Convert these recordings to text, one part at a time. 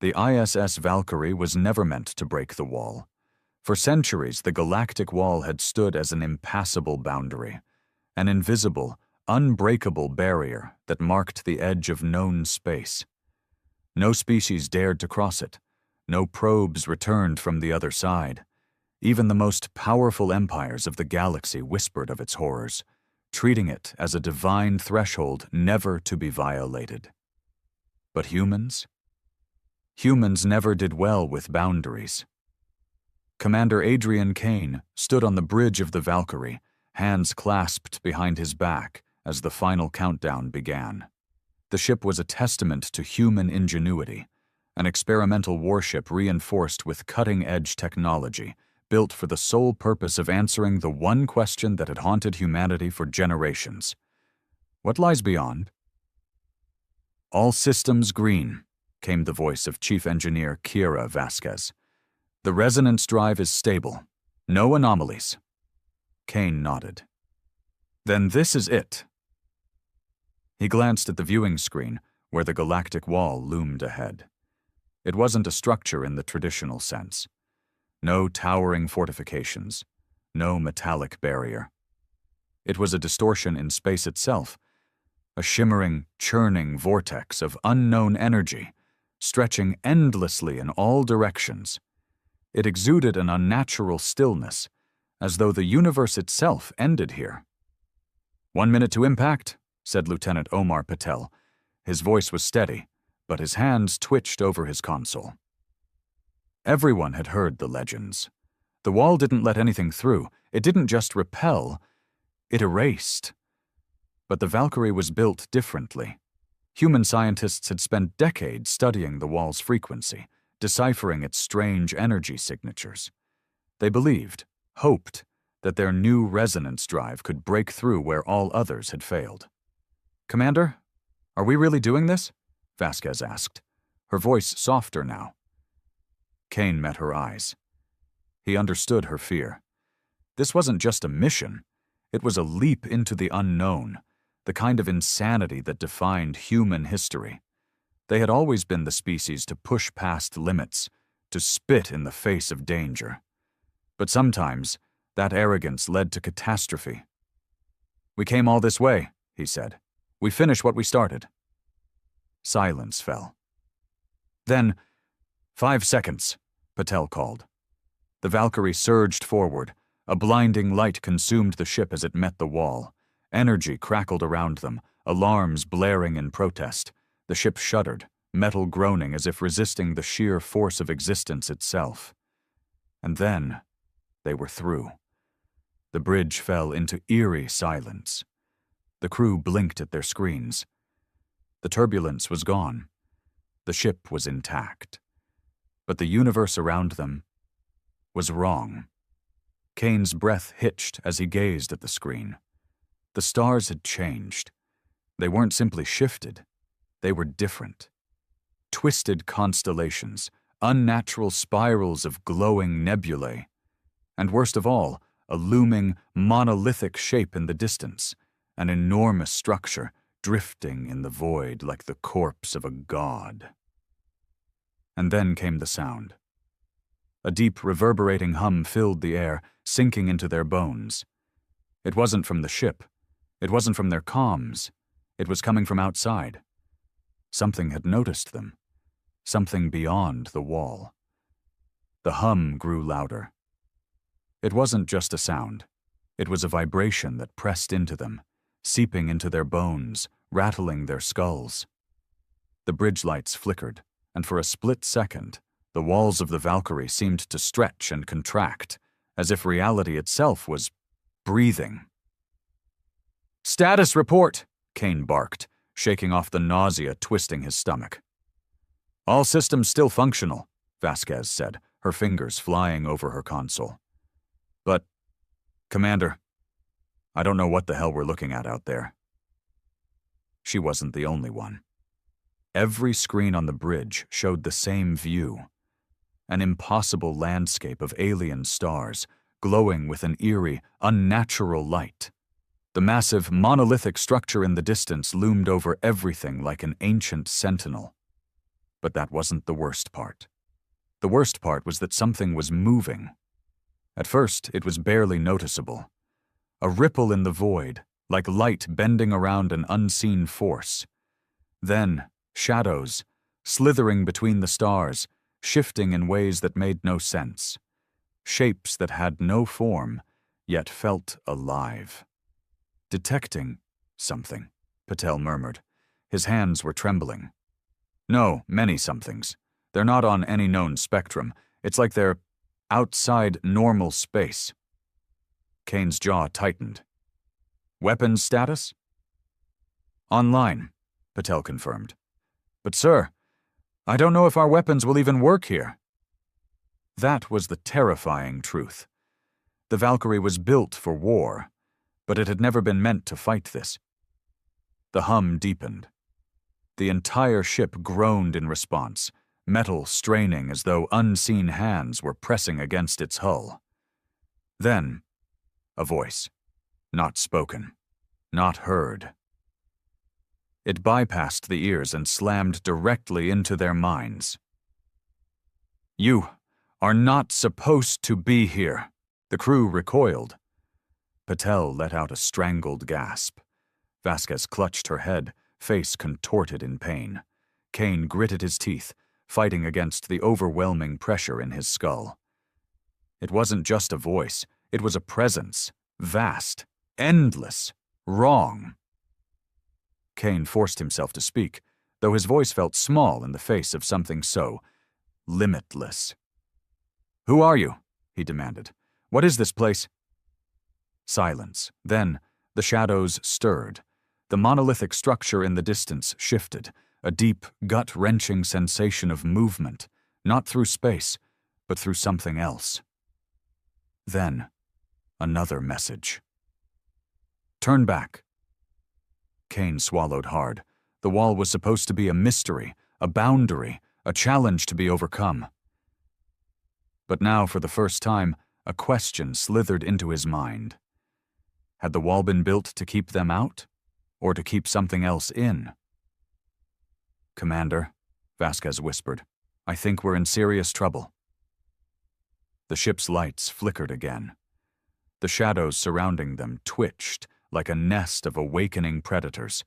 The ISS Valkyrie was never meant to break the wall. For centuries, the galactic wall had stood as an impassable boundary, an invisible, unbreakable barrier that marked the edge of known space. No species dared to cross it. No probes returned from the other side. Even the most powerful empires of the galaxy whispered of its horrors, treating it as a divine threshold never to be violated. But humans? Humans never did well with boundaries. Commander Adrian Kane stood on the bridge of the Valkyrie, hands clasped behind his back as the final countdown began. The ship was a testament to human ingenuity, an experimental warship reinforced with cutting-edge technology, built for the sole purpose of answering the one question that had haunted humanity for generations. What lies beyond? "All systems green," came the voice of Chief Engineer Kira Vasquez. "The resonance drive is stable. No anomalies." Kane nodded. "Then this is it." He glanced at the viewing screen, where the galactic wall loomed ahead. It wasn't a structure in the traditional sense. No towering fortifications, no metallic barrier. It was a distortion in space itself, a shimmering, churning vortex of unknown energy, stretching endlessly in all directions. It exuded an unnatural stillness, as though the universe itself ended here. "1 minute to impact," said Lieutenant Omar Patel. His voice was steady, but his hands twitched over his console. Everyone had heard the legends. The wall didn't let anything through. It didn't just repel, it erased. But the Valkyrie was built differently. Human scientists had spent decades studying the wall's frequency, deciphering its strange energy signatures. They believed, hoped, that their new resonance drive could break through where all others had failed. "Commander, are we really doing this?" Vasquez asked, her voice softer now. Kane met her eyes. He understood her fear. This wasn't just a mission. It was a leap into the unknown, the kind of insanity that defined human history. They had always been the species to push past limits, to spit in the face of danger. But sometimes, that arrogance led to catastrophe. "We came all this way," he said. "We finish what we started." Silence fell. Then, 5 seconds, Patel called. The Valkyrie surged forward. A blinding light consumed the ship as it met the wall. Energy crackled around them, alarms blaring in protest. The ship shuddered, metal groaning as if resisting the sheer force of existence itself. And then, they were through. The bridge fell into eerie silence. The crew blinked at their screens. The turbulence was gone. The ship was intact. But the universe around them was wrong. Kane's breath hitched as he gazed at the screen. The stars had changed. They weren't simply shifted. They were different. Twisted constellations, unnatural spirals of glowing nebulae, and worst of all, a looming, monolithic shape in the distance, an enormous structure drifting in the void like the corpse of a god. And then came the sound. A deep, reverberating hum filled the air, sinking into their bones. It wasn't from the ship. It wasn't from their comms. It was coming from outside. Something had noticed them. Something beyond the wall. The hum grew louder. It wasn't just a sound. It was a vibration that pressed into them, seeping into their bones, rattling their skulls. The bridge lights flickered, and for a split second, the walls of the Valkyrie seemed to stretch and contract, as if reality itself was breathing. "Status report!" Kane barked, shaking off the nausea twisting his stomach. "All systems still functional," Vasquez said, her fingers flying over her console. "But, Commander, I don't know what the hell we're looking at out there." She wasn't the only one. Every screen on the bridge showed the same view. An impossible landscape of alien stars, glowing with an eerie, unnatural light. The massive, monolithic structure in the distance loomed over everything like an ancient sentinel. But that wasn't the worst part. The worst part was that something was moving. At first, it was barely noticeable. A ripple in the void, like light bending around an unseen force. Then, shadows, slithering between the stars, shifting in ways that made no sense. Shapes that had no form, yet felt alive. Detecting something, Patel murmured. His hands were trembling. No, many somethings. They're not on any known spectrum. It's like they're outside normal space. Kane's jaw tightened. Weapons status? Online, Patel confirmed. But sir, I don't know if our weapons will even work here. That was the terrifying truth. The Valkyrie was built for war, but it had never been meant to fight this. The hum deepened. The entire ship groaned in response, metal straining as though unseen hands were pressing against its hull. Then, a voice. Not spoken. Not heard. It bypassed the ears and slammed directly into their minds. You are not supposed to be here. The crew recoiled. Patel let out a strangled gasp. Vasquez clutched her head, face contorted in pain. Kane gritted his teeth, fighting against the overwhelming pressure in his skull. It wasn't just a voice, it was a presence, vast, endless, wrong. Kane forced himself to speak, though his voice felt small in the face of something so limitless. Who are you? He demanded. What is this place? Silence. Then, the shadows stirred. The monolithic structure in the distance shifted, a deep, gut-wrenching sensation of movement, not through space, but through something else. Then, another message. Turn back. Kane swallowed hard. The wall was supposed to be a mystery, a boundary, a challenge to be overcome. But now, for the first time, a question slithered into his mind. Had the wall been built to keep them out, or to keep something else in? Commander, Vasquez whispered, I think we're in serious trouble. The ship's lights flickered again. The shadows surrounding them twitched like a nest of awakening predators,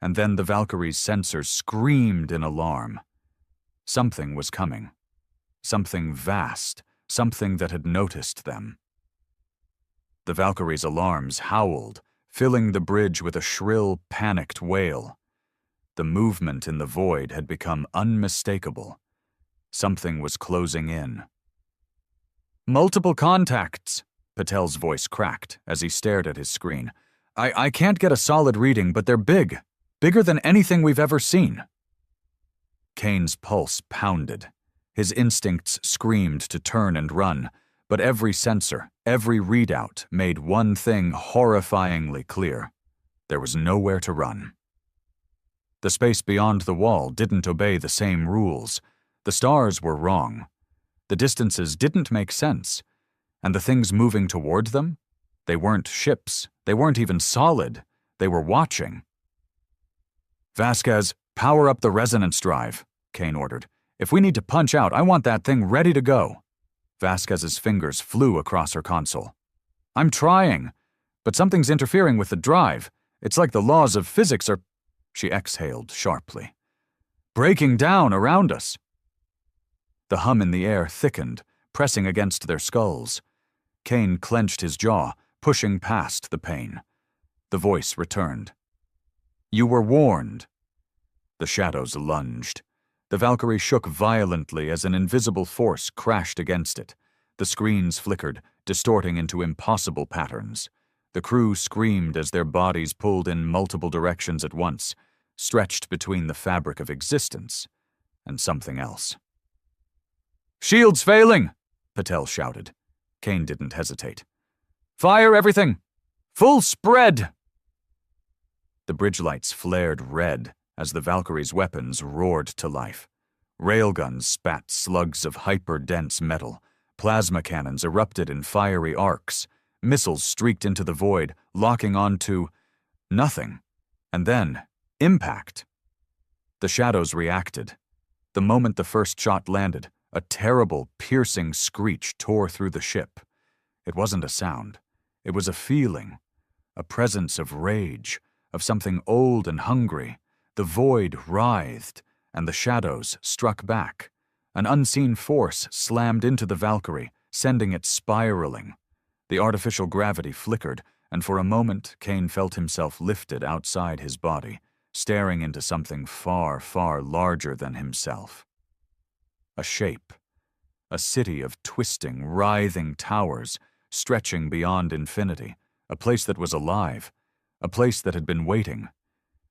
and then the Valkyrie's sensors screamed in alarm. Something was coming. Something vast, something that had noticed them. The Valkyrie's alarms howled, filling the bridge with a shrill, panicked wail. The movement in the void had become unmistakable. Something was closing in. Multiple contacts, Patel's voice cracked as he stared at his screen. I can't get a solid reading, but they're big. Bigger than anything we've ever seen. Kane's pulse pounded. His instincts screamed to turn and run, but every sensor, every readout made one thing horrifyingly clear. There was nowhere to run. The space beyond the wall didn't obey the same rules. The stars were wrong. The distances didn't make sense. And the things moving toward them? They weren't ships. They weren't even solid. They were watching. Vasquez, power up the resonance drive, Kane ordered. If we need to punch out, I want that thing ready to go. Vasquez's fingers flew across her console. I'm trying, but something's interfering with the drive. It's like the laws of physics are... She exhaled sharply. Breaking down around us. The hum in the air thickened, pressing against their skulls. Kane clenched his jaw, pushing past the pain. The voice returned. You were warned. The shadows lunged. The Valkyrie shook violently as an invisible force crashed against it. The screens flickered, distorting into impossible patterns. The crew screamed as their bodies pulled in multiple directions at once, stretched between the fabric of existence and something else. Shields failing, Patel shouted. Kane didn't hesitate. Fire everything! Full spread! The bridge lights flared red as the Valkyrie's weapons roared to life. Railguns spat slugs of hyper-dense metal. Plasma cannons erupted in fiery arcs. Missiles streaked into the void, locking onto nothing. And then, impact. The shadows reacted. The moment the first shot landed, a terrible, piercing screech tore through the ship. It wasn't a sound. It was a feeling, a presence of rage, of something old and hungry. The void writhed, and the shadows struck back. An unseen force slammed into the Valkyrie, sending it spiraling. The artificial gravity flickered, and for a moment Kane felt himself lifted outside his body, staring into something far, far larger than himself. A shape. A city of twisting, writhing towers, stretching beyond infinity. A place that was alive. A place that had been waiting.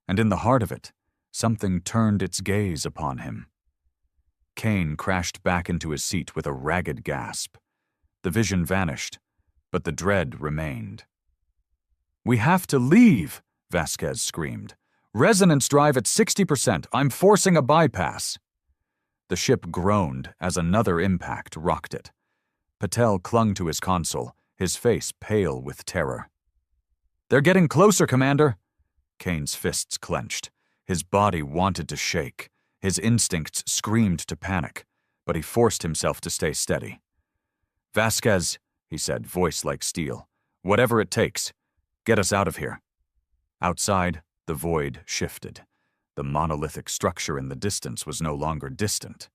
And in the heart of it, something turned its gaze upon him. Kane crashed back into his seat with a ragged gasp. The vision vanished, but the dread remained. "We have to leave," Vasquez screamed. "Resonance drive at 60%. I'm forcing a bypass." The ship groaned as another impact rocked it. Patel clung to his console, his face pale with terror. "They're getting closer, Commander." Kane's fists clenched. His body wanted to shake. His instincts screamed to panic, but he forced himself to stay steady. "Vasquez," he said, voice like steel, "whatever it takes, get us out of here." Outside, the void shifted. The monolithic structure in the distance was no longer distant.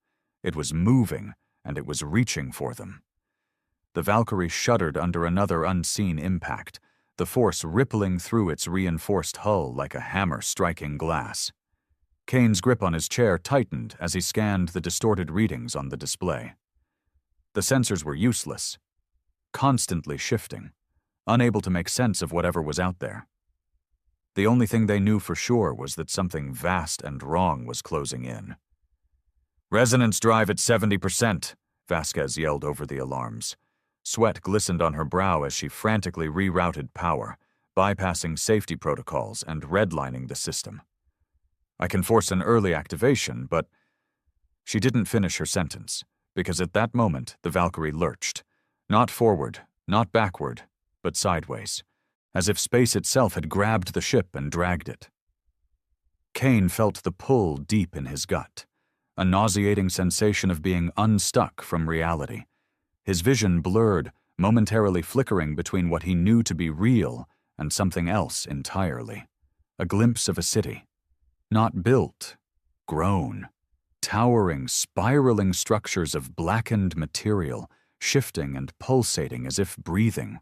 It was moving, and it was reaching for them. The Valkyrie shuddered under another unseen impact, the force rippling through its reinforced hull like a hammer striking glass. Kane's grip on his chair tightened as he scanned the distorted readings on the display. The sensors were useless, constantly shifting, unable to make sense of whatever was out there. The only thing they knew for sure was that something vast and wrong was closing in. "Resonance drive at 70%, Vasquez yelled over the alarms. Sweat glistened on her brow as she frantically rerouted power, bypassing safety protocols and redlining the system. "I can force an early activation, but—" She didn't finish her sentence, because at that moment the Valkyrie lurched, not forward, not backward, but sideways, as if space itself had grabbed the ship and dragged it. Kane felt the pull deep in his gut, a nauseating sensation of being unstuck from reality. His vision blurred, momentarily flickering between what he knew to be real and something else entirely. A glimpse of a city. Not built, grown. Towering, spiraling structures of blackened material, shifting and pulsating as if breathing.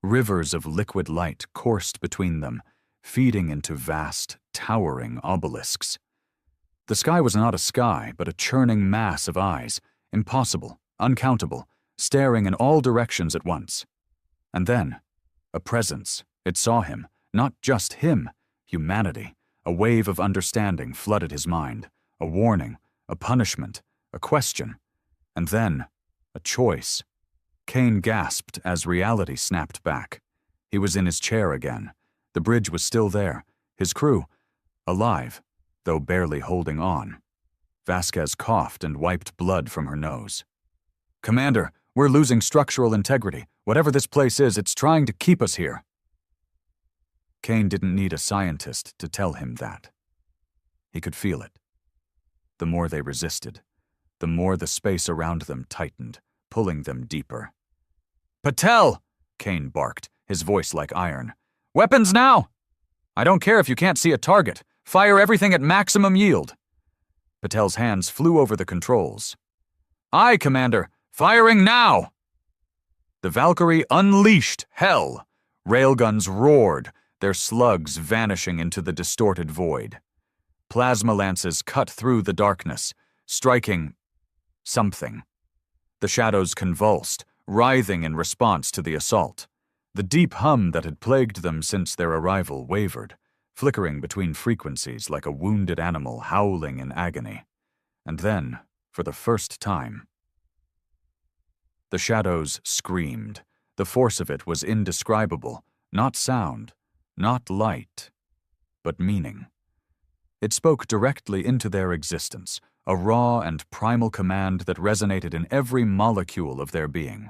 Rivers of liquid light coursed between them, feeding into vast, towering obelisks. The sky was not a sky, but a churning mass of eyes, impossible, uncountable, staring in all directions at once. And then, a presence. It saw him, not just him, humanity. A wave of understanding flooded his mind, a warning, a punishment, a question, and then, a choice. Kane gasped as reality snapped back. He was in his chair again. The bridge was still there, his crew, alive, though barely holding on. Vasquez coughed and wiped blood from her nose. "Commander, we're losing structural integrity. Whatever this place is, it's trying to keep us here." Kane didn't need a scientist to tell him that. He could feel it. The more they resisted, the more the space around them tightened, pulling them deeper. "Patel!" Kane barked, his voice like iron. "Weapons now! I don't care if you can't see a target. Fire everything at maximum yield." Patel's hands flew over the controls. "Aye, Commander! Firing now!" The Valkyrie unleashed hell. Railguns roared, their slugs vanishing into the distorted void. Plasma lances cut through the darkness, striking something. The shadows convulsed, writhing in response to the assault. The deep hum that had plagued them since their arrival wavered, flickering between frequencies like a wounded animal howling in agony. And then, for the first time, the shadows screamed. The force of it was indescribable, not sound, not light, but meaning. It spoke directly into their existence, a raw and primal command that resonated in every molecule of their being.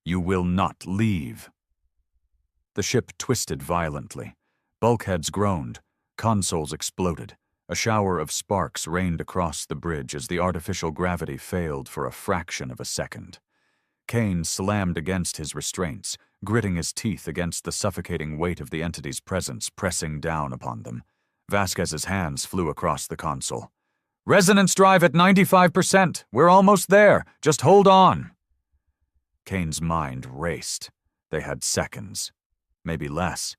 "You will not leave." The ship twisted violently. Bulkheads groaned, consoles exploded. A shower of sparks rained across the bridge as the artificial gravity failed for a fraction of a second. Kane slammed against his restraints, gritting his teeth against the suffocating weight of the entity's presence pressing down upon them. Vasquez's hands flew across the console. "Resonance drive at 95%! We're almost there! Just hold on!" Kane's mind raced. They had seconds. Maybe less.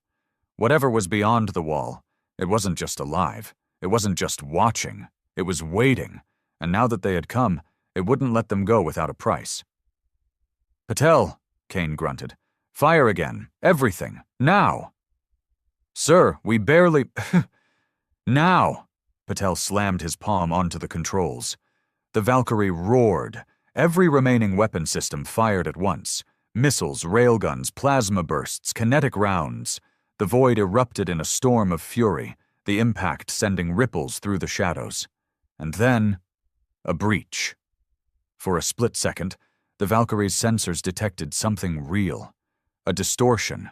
Whatever was beyond the wall, it wasn't just alive. It wasn't just watching. It was waiting. And now that they had come, it wouldn't let them go without a price. "Patel," Kane grunted. "Fire again. Everything. Now." "Sir, we barely—" "Now!" Patel slammed his palm onto the controls. The Valkyrie roared. Every remaining weapon system fired at once. Missiles, railguns, plasma bursts, kinetic rounds. The void erupted in a storm of fury, the impact sending ripples through the shadows. And then, a breach. For a split second, the Valkyrie's sensors detected something real. A distortion.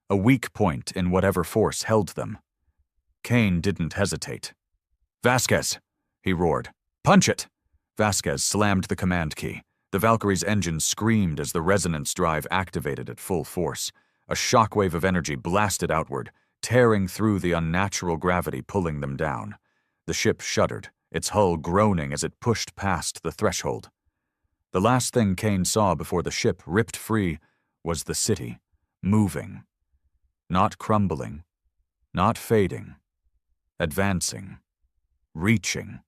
A weak point in whatever force held them. Kane didn't hesitate. "Vasquez!" he roared. "Punch it!" Vasquez slammed the command key. The Valkyrie's engine screamed as the resonance drive activated at full force. A shockwave of energy blasted outward, tearing through the unnatural gravity pulling them down. The ship shuddered, its hull groaning as it pushed past the threshold. The last thing Kane saw before the ship ripped free was the city, moving. Not crumbling, not fading, advancing, reaching.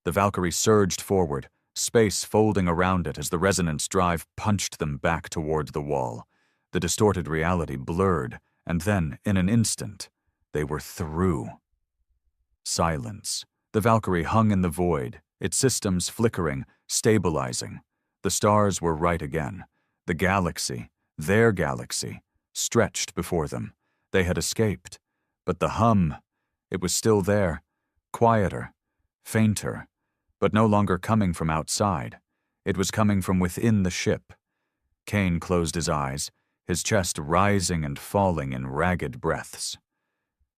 The Valkyrie surged forward, space folding around it as the resonance drive punched them back toward the wall. The distorted reality blurred, and then, in an instant, they were through. Silence. The Valkyrie hung in the void, its systems flickering, stabilizing. The stars were right again. The galaxy, their galaxy, stretched before them. They had escaped. But the hum, it was still there, quieter, fainter, but no longer coming from outside. It was coming from within the ship. Kane closed his eyes, his chest rising and falling in ragged breaths.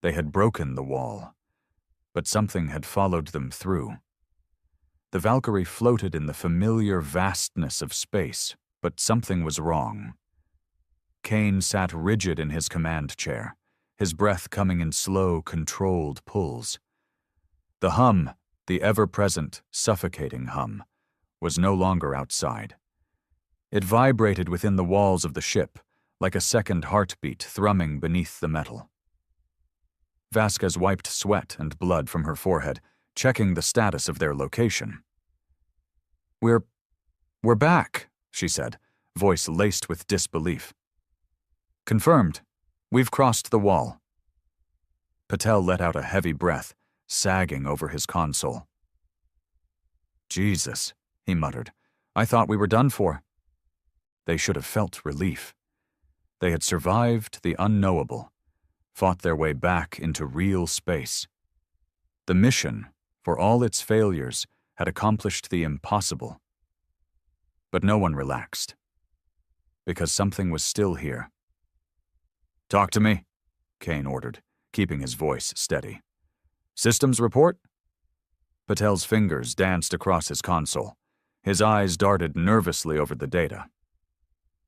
They had broken the wall, but something had followed them through. The Valkyrie floated in the familiar vastness of space, but something was wrong. Kane sat rigid in his command chair, his breath coming in slow, controlled pulls. The hum, the ever-present, suffocating hum, was no longer outside. It vibrated within the walls of the ship, like a second heartbeat thrumming beneath the metal. Vasquez wiped sweat and blood from her forehead, checking the status of their location. We're back," she said, voice laced with disbelief. "Confirmed. We've crossed the wall." Patel let out a heavy breath, sagging over his console. "Jesus," he muttered. "I thought we were done for." They should have felt relief. They had survived the unknowable, fought their way back into real space. The mission, for all its failures, had accomplished the impossible. But no one relaxed, because something was still here. "Talk to me," Kane ordered, keeping his voice steady. "Systems report?" Patel's fingers danced across his console. His eyes darted nervously over the data.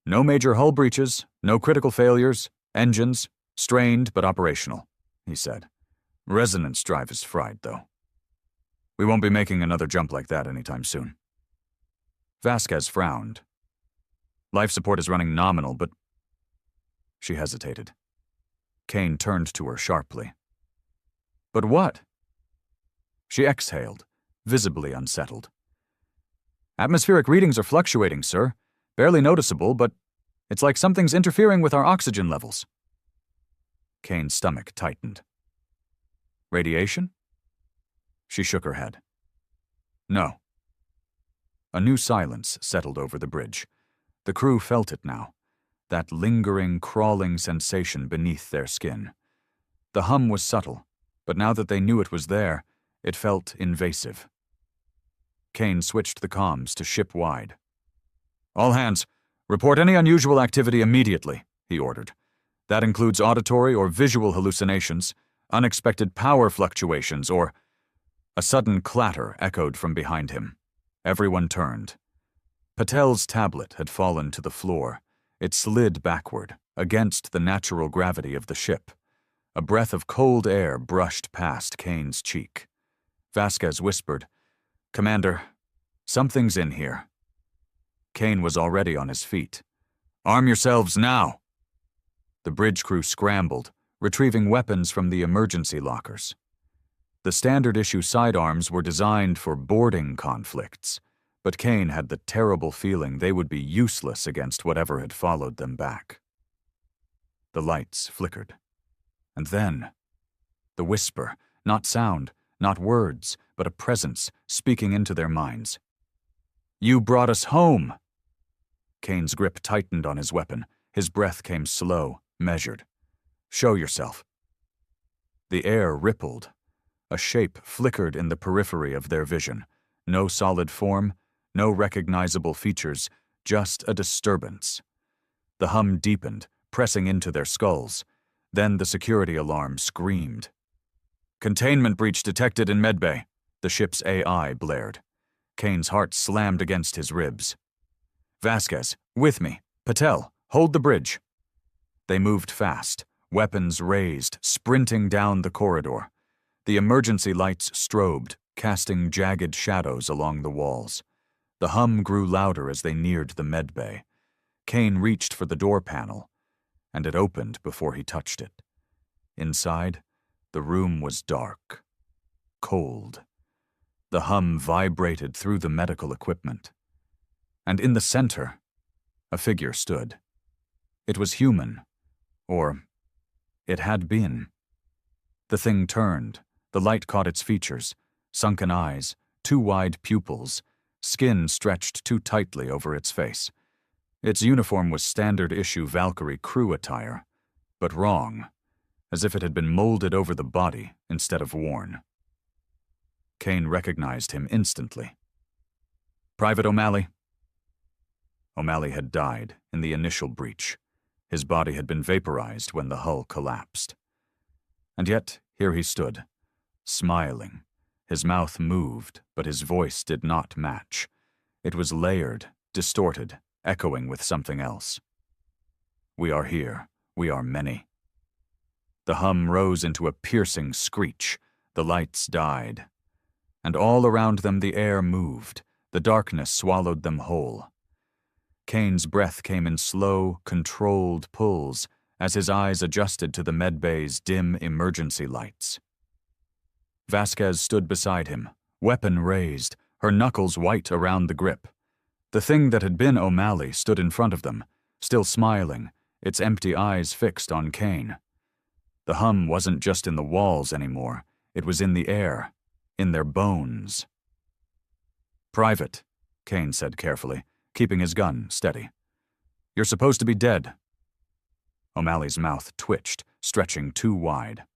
"No major hull breaches, no critical failures, engines, strained but operational," he said. "Resonance drive is fried, though. We won't be making another jump like that anytime soon." Vasquez frowned. "Life support is running nominal, but—" She hesitated. Kane turned to her sharply. "But what?" She exhaled, visibly unsettled. "Atmospheric readings are fluctuating, sir. Barely noticeable, but it's like something's interfering with our oxygen levels." Kane's stomach tightened. "Radiation?" She shook her head. "No." A new silence settled over the bridge. The crew felt it now, that lingering, crawling sensation beneath their skin. The hum was subtle, but now that they knew it was there, it felt invasive. Kane switched the comms to ship-wide. "All hands, report any unusual activity immediately," he ordered. "That includes auditory or visual hallucinations, unexpected power fluctuations, or A sudden clatter echoed from behind him. Everyone turned. Patel's tablet had fallen to the floor. It slid backward, against the natural gravity of the ship. A breath of cold air brushed past Kane's cheek. Vasquez whispered, "Commander, something's in here." Kane was already on his feet. "Arm yourselves now!" The bridge crew scrambled, retrieving weapons from the emergency lockers. The standard-issue sidearms were designed for boarding conflicts, but Kane had the terrible feeling they would be useless against whatever had followed them back. The lights flickered. And then, the whisper, not sound, not words, but a presence speaking into their minds. "You brought us home!" Kane's grip tightened on his weapon. His breath came slow, measured. "Show yourself." The air rippled. A shape flickered in the periphery of their vision. No solid form, no recognizable features, just a disturbance. The hum deepened, pressing into their skulls. Then the security alarm screamed. "Containment breach detected in medbay," the ship's AI blared. Kane's heart slammed against his ribs. "Vasquez, with me. Patel, hold the bridge." They moved fast, weapons raised, sprinting down the corridor. The emergency lights strobed, casting jagged shadows along the walls. The hum grew louder as they neared the medbay. Kane reached for the door panel, and it opened before he touched it. Inside, the room was dark, cold. The hum vibrated through the medical equipment. And in the center, a figure stood. It was human, or it had been. The thing turned. The light caught its features: sunken eyes, too wide pupils, skin stretched too tightly over its face. Its uniform was standard-issue Valkyrie crew attire, but wrong, as if it had been molded over the body instead of worn. Kane recognized him instantly. "Private O'Malley." O'Malley had died in the initial breach. His body had been vaporized when the hull collapsed. And yet, here he stood, smiling. His mouth moved, but his voice did not match. It was layered, distorted, echoing with something else. "We are here. We are many." The hum rose into a piercing screech. The lights died. And all around them the air moved. The darkness swallowed them whole. Kane's breath came in slow, controlled pulls as his eyes adjusted to the medbay's dim emergency lights. Vasquez stood beside him, weapon raised, her knuckles white around the grip. The thing that had been O'Malley stood in front of them, still smiling, its empty eyes fixed on Kane. The hum wasn't just in the walls anymore. It was in the air, in their bones. "Private," Kane said carefully, keeping his gun steady. "You're supposed to be dead." O'Malley's mouth twitched, stretching too wide.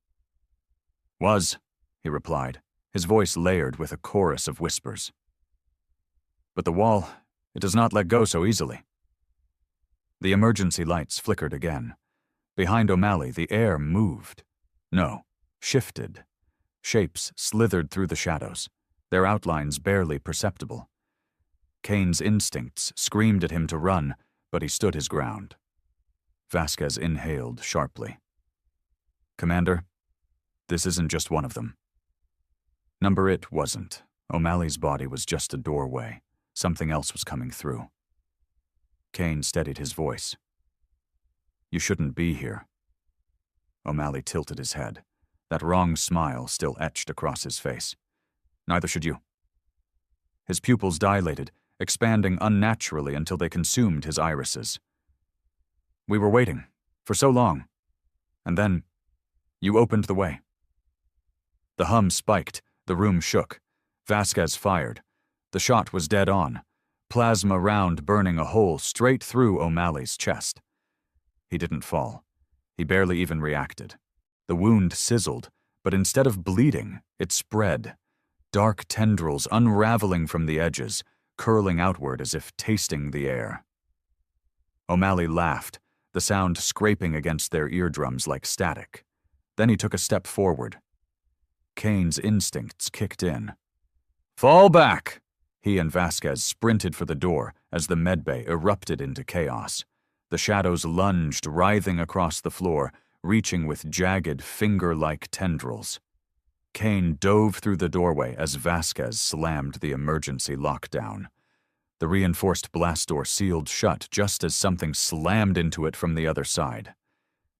"Was," he replied, his voice layered with a chorus of whispers. "But the wall, it does not let go so easily." The emergency lights flickered again. Behind O'Malley, the air moved. No, shifted. Shapes slithered through the shadows, their outlines barely perceptible. Kane's instincts screamed at him to run, but he stood his ground. Vasquez inhaled sharply. "Commander, this isn't just one of them." Number it wasn't. O'Malley's body was just a doorway. Something else was coming through. Kane steadied his voice. "You shouldn't be here." O'Malley tilted his head. That wrong smile still etched across his face. "Neither should you." His pupils dilated, expanding unnaturally until they consumed his irises. "We were waiting, for so long. And then, you opened the way." The hum spiked, the room shook. Vasquez fired. The shot was dead on, plasma round burning a hole straight through O'Malley's chest. He didn't fall. He barely even reacted. The wound sizzled, but instead of bleeding, it spread. Dark tendrils unraveling from the edges, curling outward as if tasting the air. O'Malley laughed, the sound scraping against their eardrums like static. Then he took a step forward. Kane's instincts kicked in. "Fall back!" He and Vasquez sprinted for the door as the medbay erupted into chaos. The shadows lunged, writhing across the floor, reaching with jagged, finger-like tendrils. Kane dove through the doorway as Vasquez slammed the emergency lockdown. The reinforced blast door sealed shut just as something slammed into it from the other side.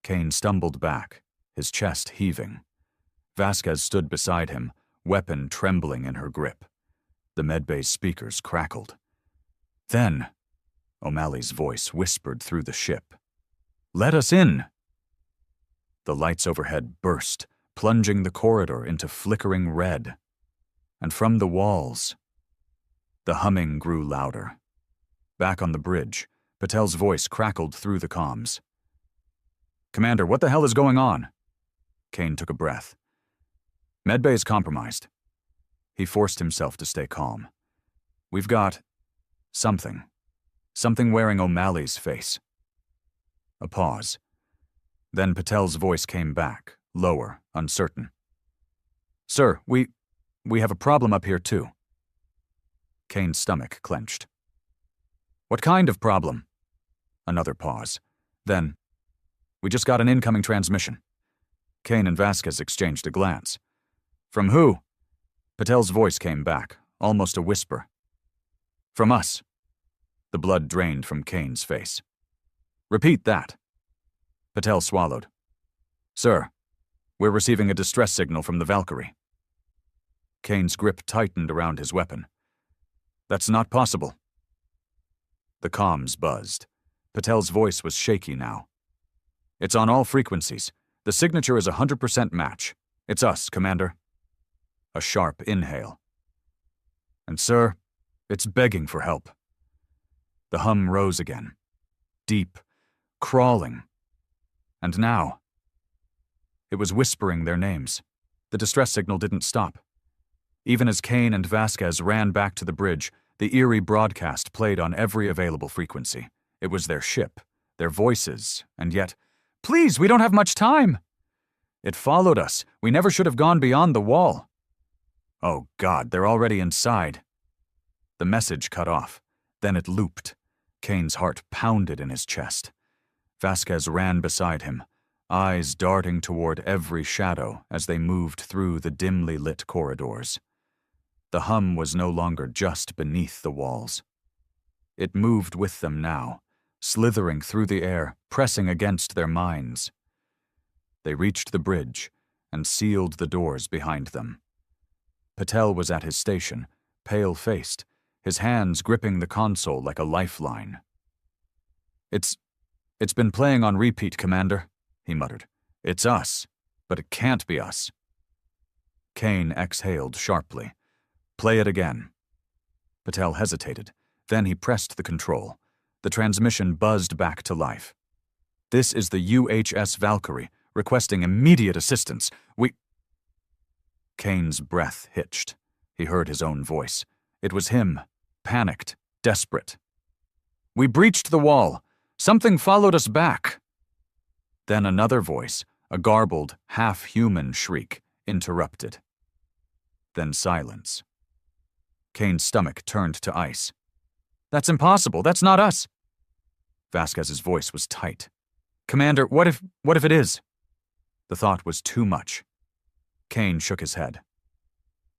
Kane stumbled back, his chest heaving. Vasquez stood beside him, weapon trembling in her grip. The medbay's speakers crackled. Then, O'Malley's voice whispered through the ship. "Let us in!" The lights overhead burst, plunging the corridor into flickering red. And from the walls, the humming grew louder. Back on the bridge, Patel's voice crackled through the comms. "Commander, what the hell is going on?" Kane took a breath. "Medbay is compromised." He forced himself to stay calm. "We've got something wearing O'Malley's face." A pause. Then Patel's voice came back, lower, uncertain. "Sir, we have a problem up here too." Kane's stomach clenched. "What kind of problem?" Another pause. Then, "We just got an incoming transmission." Kane and Vasquez exchanged a glance. "From who?" Patel's voice came back, almost a whisper. "From us." The blood drained from Kane's face. "Repeat that." Patel swallowed. "Sir, we're receiving a distress signal from the Valkyrie." Kane's grip tightened around his weapon. "That's not possible." The comms buzzed. Patel's voice was shaky now. "It's on all frequencies. The signature is 100% match. It's us, Commander." A sharp inhale. "And sir, it's begging for help." The hum rose again. Deep, crawling. And now, it was whispering their names. The distress signal didn't stop. Even as Kane and Vasquez ran back to the bridge, the eerie broadcast played on every available frequency. It was their ship, their voices, and yet, "Please, we don't have much time!" "It followed us. We never should have gone beyond the wall." "Oh God, they're already inside." The message cut off. Then it looped. Kane's heart pounded in his chest. Vasquez ran beside him, eyes darting toward every shadow as they moved through the dimly lit corridors. The hum was no longer just beneath the walls. It moved with them now, slithering through the air, pressing against their minds. They reached the bridge and sealed the doors behind them. Patel was at his station, pale-faced, his hands gripping the console like a lifeline. It's been playing on repeat, Commander," he muttered. "It's us, but it can't be us." Kane exhaled sharply. "Play it again." Patel hesitated. Then he pressed the control. The transmission buzzed back to life. "This is the UHS Valkyrie, requesting immediate assistance. Kane's breath hitched. He heard his own voice. It was him, panicked, desperate. "We breached the wall. Something followed us back." Then another voice, a garbled, half-human shriek, interrupted. Then silence. Kane's stomach turned to ice. "That's impossible. That's not us." Vasquez's voice was tight. "Commander, what if it is?" The thought was too much. Kane shook his head.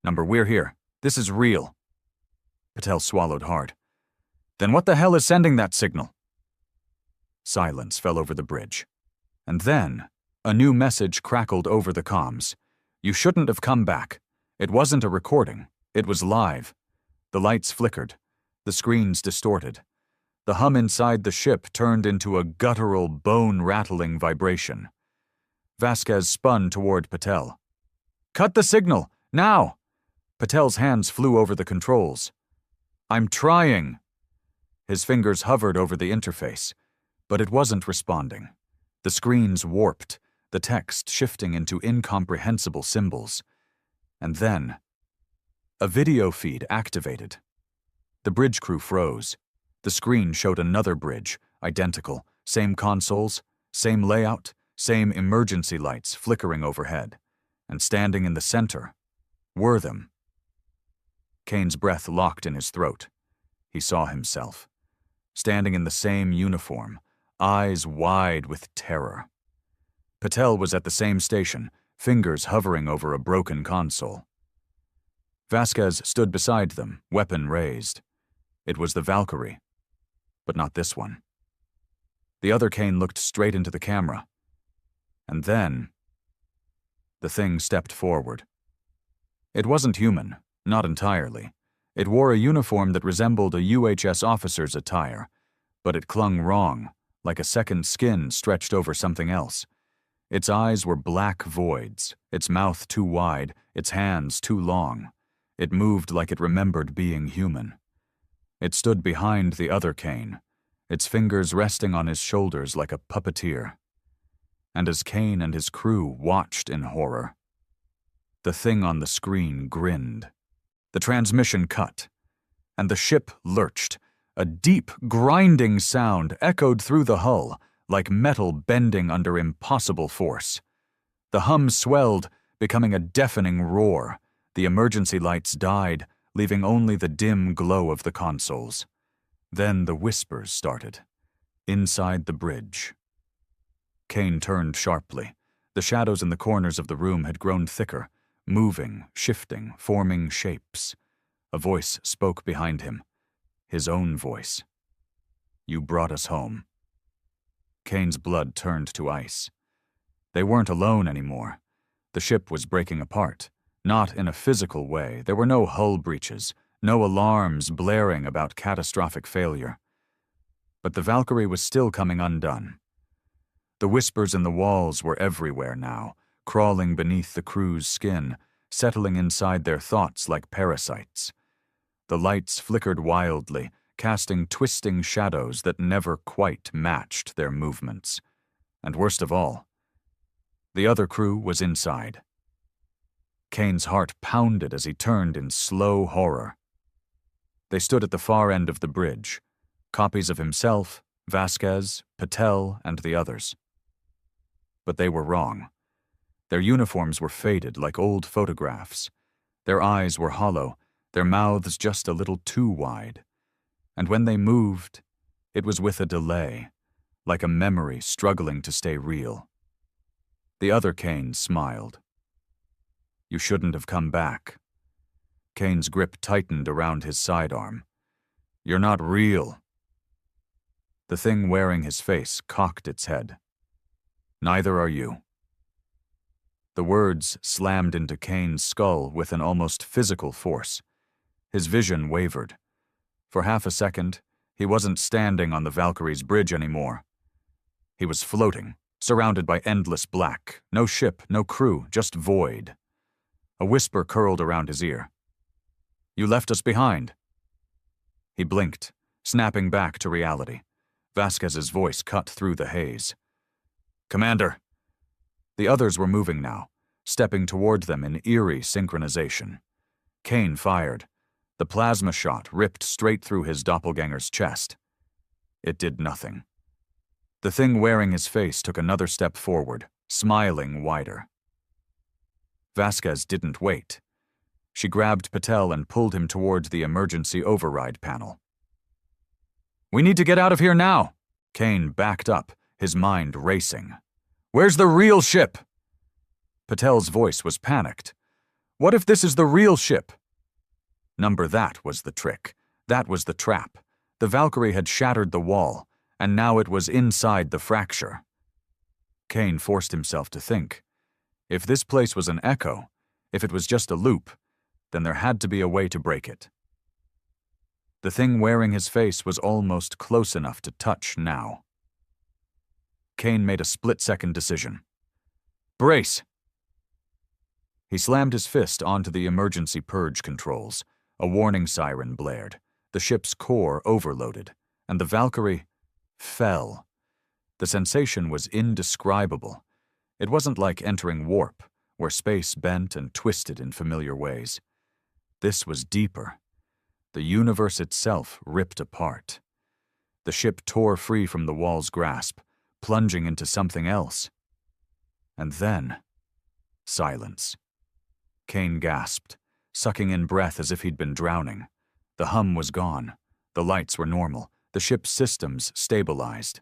"Number, we're here. This is real." Patel swallowed hard. "Then what the hell is sending that signal?" Silence fell over the bridge. And then, a new message crackled over the comms. "You shouldn't have come back. It wasn't a recording. It was live." The lights flickered. The screens distorted. The hum inside the ship turned into a guttural, bone-rattling vibration. Vasquez spun toward Patel. "Cut the signal! Now!" Patel's hands flew over the controls. "I'm trying." His fingers hovered over the interface, but it wasn't responding. The screens warped, the text shifting into incomprehensible symbols. And then, a video feed activated. The bridge crew froze. The screen showed another bridge, identical, same consoles, same layout, same emergency lights flickering overhead. And standing in the center were them. Kane's breath locked in his throat. He saw himself, standing in the same uniform, eyes wide with terror. Patel was at the same station, fingers hovering over a broken console. Vasquez stood beside them, weapon raised. It was the Valkyrie, but not this one. The other Kane looked straight into the camera. And then the thing stepped forward. It wasn't human, not entirely. It wore a uniform that resembled a UHS officer's attire, but it clung wrong, like a second skin stretched over something else. Its eyes were black voids, its mouth too wide, its hands too long. It moved like it remembered being human. It stood behind the other Kane, its fingers resting on his shoulders like a puppeteer. And as Kane and his crew watched in horror, the thing on the screen grinned. The transmission cut, and the ship lurched. A deep, grinding sound echoed through the hull, like metal bending under impossible force. The hum swelled, becoming a deafening roar. The emergency lights died, leaving only the dim glow of the consoles. Then the whispers started, inside the bridge. Kane turned sharply. The shadows in the corners of the room had grown thicker, moving, shifting, forming shapes. A voice spoke behind him, his own voice. "You brought us home." Kane's blood turned to ice. They weren't alone anymore. The ship was breaking apart, not in a physical way. There were no hull breaches, no alarms blaring about catastrophic failure. But the Valkyrie was still coming undone. The whispers in the walls were everywhere now, crawling beneath the crew's skin, settling inside their thoughts like parasites. The lights flickered wildly, casting twisting shadows that never quite matched their movements. And worst of all, the other crew was inside. Kane's heart pounded as he turned in slow horror. They stood at the far end of the bridge, copies of himself, Vasquez, Patel, and the others. But they were wrong. Their uniforms were faded like old photographs. Their eyes were hollow, their mouths just a little too wide. And when they moved, it was with a delay, like a memory struggling to stay real. The other Kane smiled. "You shouldn't have come back." Kane's grip tightened around his sidearm. "You're not real." The thing wearing his face cocked its head. "Neither are you." The words slammed into Kane's skull with an almost physical force. His vision wavered. For half a second, he wasn't standing on the Valkyrie's bridge anymore. He was floating, surrounded by endless black. No ship, no crew, just void. A whisper curled around his ear. "You left us behind." He blinked, snapping back to reality. Vasquez's voice cut through the haze. "Commander." The others were moving now, stepping toward them in eerie synchronization. Kane fired. The plasma shot ripped straight through his doppelganger's chest. It did nothing. The thing wearing his face took another step forward, smiling wider. Vasquez didn't wait. She grabbed Patel and pulled him toward the emergency override panel. "We need to get out of here now!" Kane backed up, his mind racing. "Where's the real ship?" Patel's voice was panicked. "What if this is the real ship?" That was the trick. That was the trap. The Valkyrie had shattered the wall, and now it was inside the fracture. Kane forced himself to think. If this place was an echo, if it was just a loop, then there had to be a way to break it. The thing wearing his face was almost close enough to touch now. Kane made a split-second decision. "Brace!" He slammed his fist onto the emergency purge controls. A warning siren blared. The ship's core overloaded, and the Valkyrie fell. The sensation was indescribable. It wasn't like entering warp, where space bent and twisted in familiar ways. This was deeper. The universe itself ripped apart. The ship tore free from the wall's grasp, plunging into something else. And then, Silence. Kane gasped, sucking in breath as if he'd been drowning. The hum was gone. The lights were normal. The ship's systems stabilized.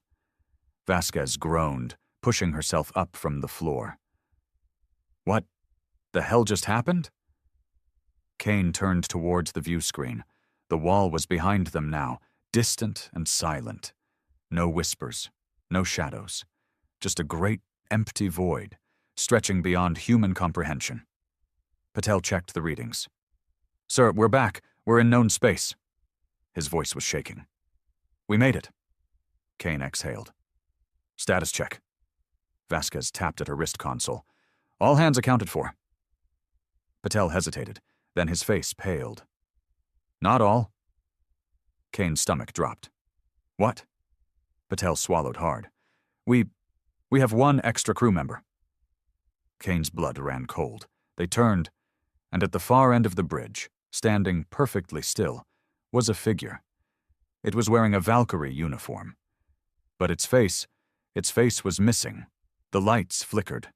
Vasquez groaned, pushing herself up from the floor. What the hell just happened? Kane turned towards the view screen. The wall was behind them now, distant and silent. No whispers, no shadows. Just a great, empty void, stretching beyond human comprehension. Patel checked the readings. Sir, we're back. We're in known space. His voice was shaking. We made it. Kane exhaled. Status check. Vasquez tapped at her wrist console. All hands accounted for. Patel hesitated, then his face paled. Not all. Kane's stomach dropped. What? Patel swallowed hard. We have one extra crew member. Kane's blood ran cold. They turned, and at the far end of the bridge, standing perfectly still, was a figure. It was wearing a Valkyrie uniform. But its face was missing. The lights flickered,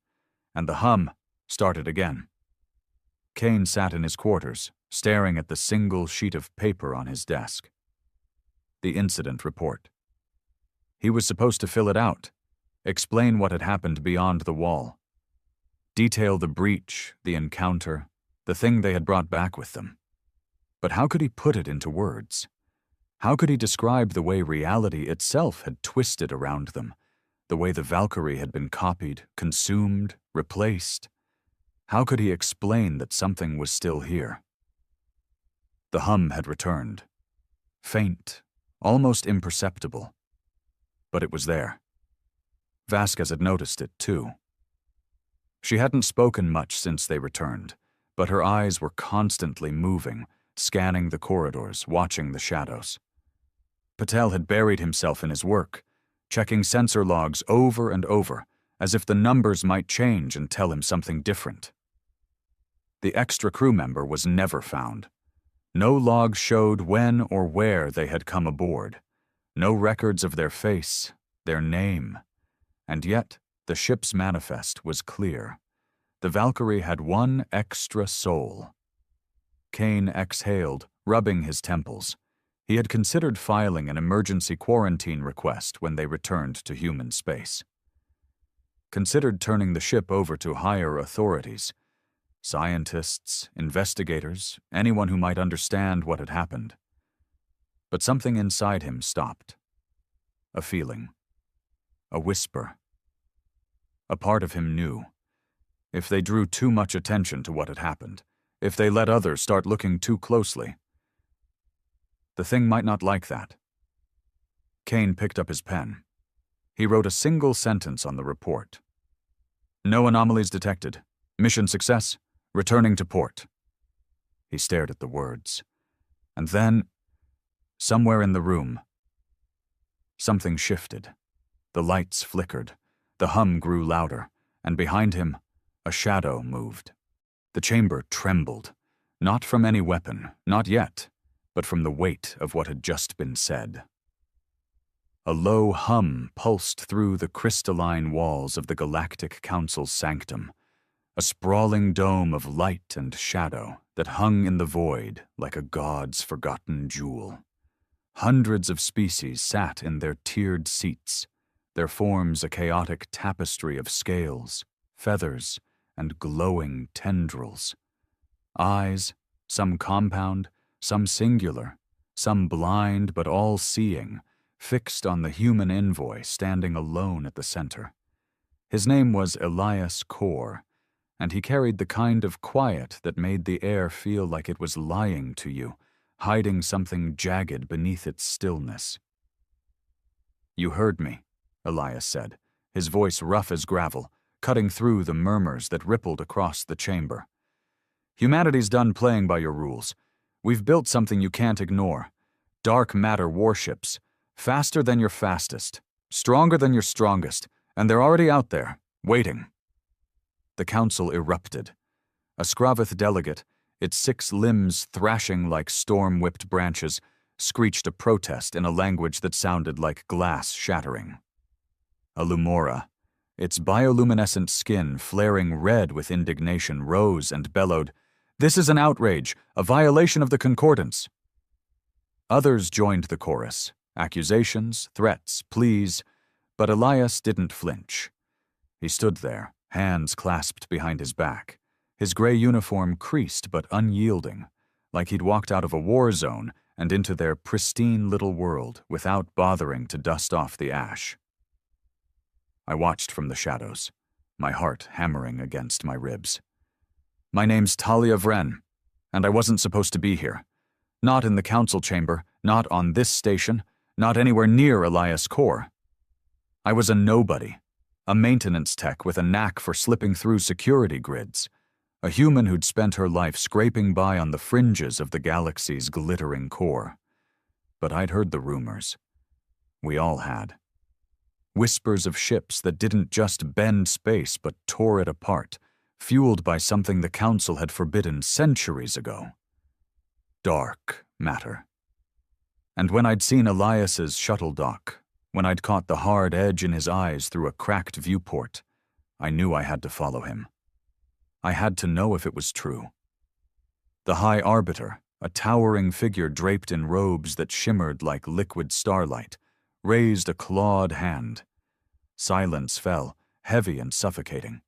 and the hum started again. Kane sat in his quarters, staring at the single sheet of paper on his desk. The incident report. He was supposed to fill it out, explain what had happened beyond the wall, detail the breach, the encounter, the thing they had brought back with them. But how could he put it into words? How could he describe the way reality itself had twisted around them, the way the Valkyrie had been copied, consumed, replaced? How could he explain that something was still here? The hum had returned. Faint, almost imperceptible. But it was there. Vasquez had noticed it, too. She hadn't spoken much since they returned, but her eyes were constantly moving, scanning the corridors, watching the shadows. Patel had buried himself in his work, checking sensor logs over and over, as if the numbers might change and tell him something different. The extra crew member was never found. No log showed when or where they had come aboard. No records of their face, their name. And yet, the ship's manifest was clear. The Valkyrie had one extra soul. Kane exhaled, rubbing his temples. He had considered filing an emergency quarantine request when they returned to human space. Considered turning the ship over to higher authorities. Scientists, investigators, anyone who might understand what had happened. But something inside him stopped. A feeling. A whisper. A part of him knew. If they drew too much attention to what had happened, if they let others start looking too closely, the thing might not like that. Kane picked up his pen. He wrote a single sentence on the report. No anomalies detected. Mission success. Returning to port. He stared at the words. And then, somewhere in the room, something shifted. The lights flickered. The hum grew louder, and behind him, a shadow moved. The chamber trembled, not from any weapon, not yet, but from the weight of what had just been said. A low hum pulsed through the crystalline walls of the Galactic Council's sanctum, a sprawling dome of light and shadow that hung in the void like a god's forgotten jewel. Hundreds of species sat in their tiered seats, their forms a chaotic tapestry of scales, feathers, and glowing tendrils. Eyes, some compound, some singular, some blind but all-seeing, fixed on the human envoy standing alone at the center. His name was Elias Kor, and he carried the kind of quiet that made the air feel like it was lying to you, hiding something jagged beneath its stillness. You heard me, Elias said, his voice rough as gravel, cutting through the murmurs that rippled across the chamber. Humanity's done playing by your rules. We've built something you can't ignore. Dark matter warships, faster than your fastest, stronger than your strongest, and they're already out there, waiting. The council erupted. A Skravith delegate, its 6 limbs thrashing like storm-whipped branches, screeched a protest in a language that sounded like glass shattering. A Lumora, Its bioluminescent skin, flaring red with indignation, rose and bellowed, "This is an outrage, a violation of the concordance." Others joined the chorus, accusations, threats, pleas, but Elias didn't flinch. He stood there, hands clasped behind his back, his gray uniform creased but unyielding, like he'd walked out of a war zone and into their pristine little world without bothering to dust off the ash. I watched from the shadows, my heart hammering against my ribs. "My name's Talia Vren, and I wasn't supposed to be here. Not in the council chamber, not on this station, not anywhere near Elias Core. I was a nobody, a maintenance tech with a knack for slipping through security grids, a human who'd spent her life scraping by on the fringes of the galaxy's glittering core. But I'd heard the rumors. We all had. Whispers of ships that didn't just bend space but tore it apart, fueled by something the Council had forbidden centuries ago. Dark matter. And when I'd seen Elias's shuttle dock, when I'd caught the hard edge in his eyes through a cracked viewport, I knew I had to follow him. I had to know if it was true. The High Arbiter, a towering figure draped in robes that shimmered like liquid starlight, raised a clawed hand. Silence fell, heavy and suffocating.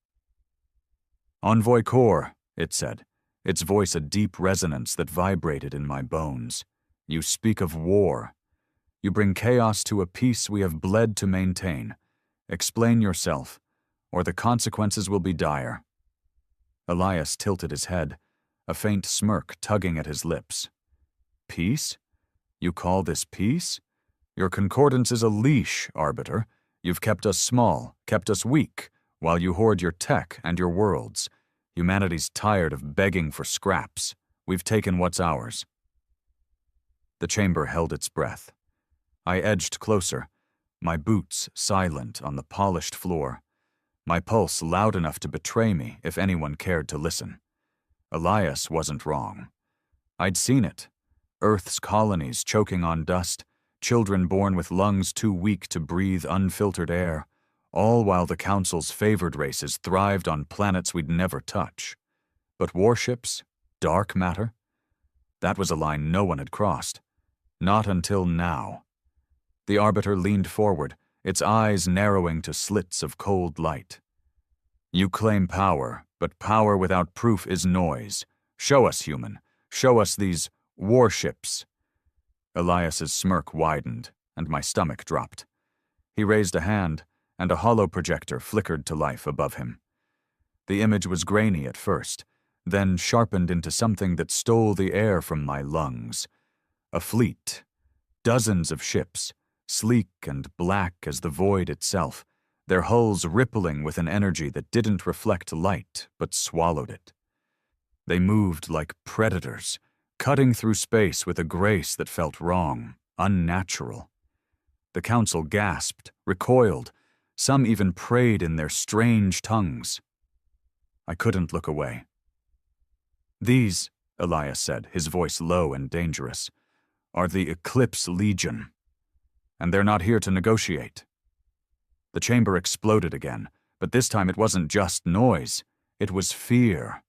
"Envoy Core," it said, its voice a deep resonance that vibrated in my bones. "You speak of war. You bring chaos to a peace we have bled to maintain. Explain yourself, or the consequences will be dire." Elias tilted his head, a faint smirk tugging at his lips. "Peace? You call this peace? Your concordance is a leash, Arbiter. You've kept us small, kept us weak, while you hoard your tech and your worlds. Humanity's tired of begging for scraps. We've taken what's ours." The chamber held its breath. I edged closer, my boots silent on the polished floor, my pulse loud enough to betray me if anyone cared to listen. Elias wasn't wrong. I'd seen it. Earth's colonies choking on dust, children born with lungs too weak to breathe unfiltered air, all while the Council's favored races thrived on planets we'd never touch. But warships? Dark matter? That was a line no one had crossed. Not until now. The Arbiter leaned forward, its eyes narrowing to slits of cold light. "You claim power, but power without proof is noise. Show us, human. Show us these warships." Elias's smirk widened, and my stomach dropped. He raised a hand, and a hollow projector flickered to life above him. The image was grainy at first, then sharpened into something that stole the air from my lungs. A fleet. Dozens of ships, sleek and black as the void itself, their hulls rippling with an energy that didn't reflect light but swallowed it. They moved like predators, cutting through space with a grace that felt wrong, unnatural. The Council gasped, recoiled, some even prayed in their strange tongues. I couldn't look away. "These," Elias said, his voice low and dangerous, "are the Eclipse Legion. And they're not here to negotiate." The chamber exploded again, but this time it wasn't just noise. It was fear.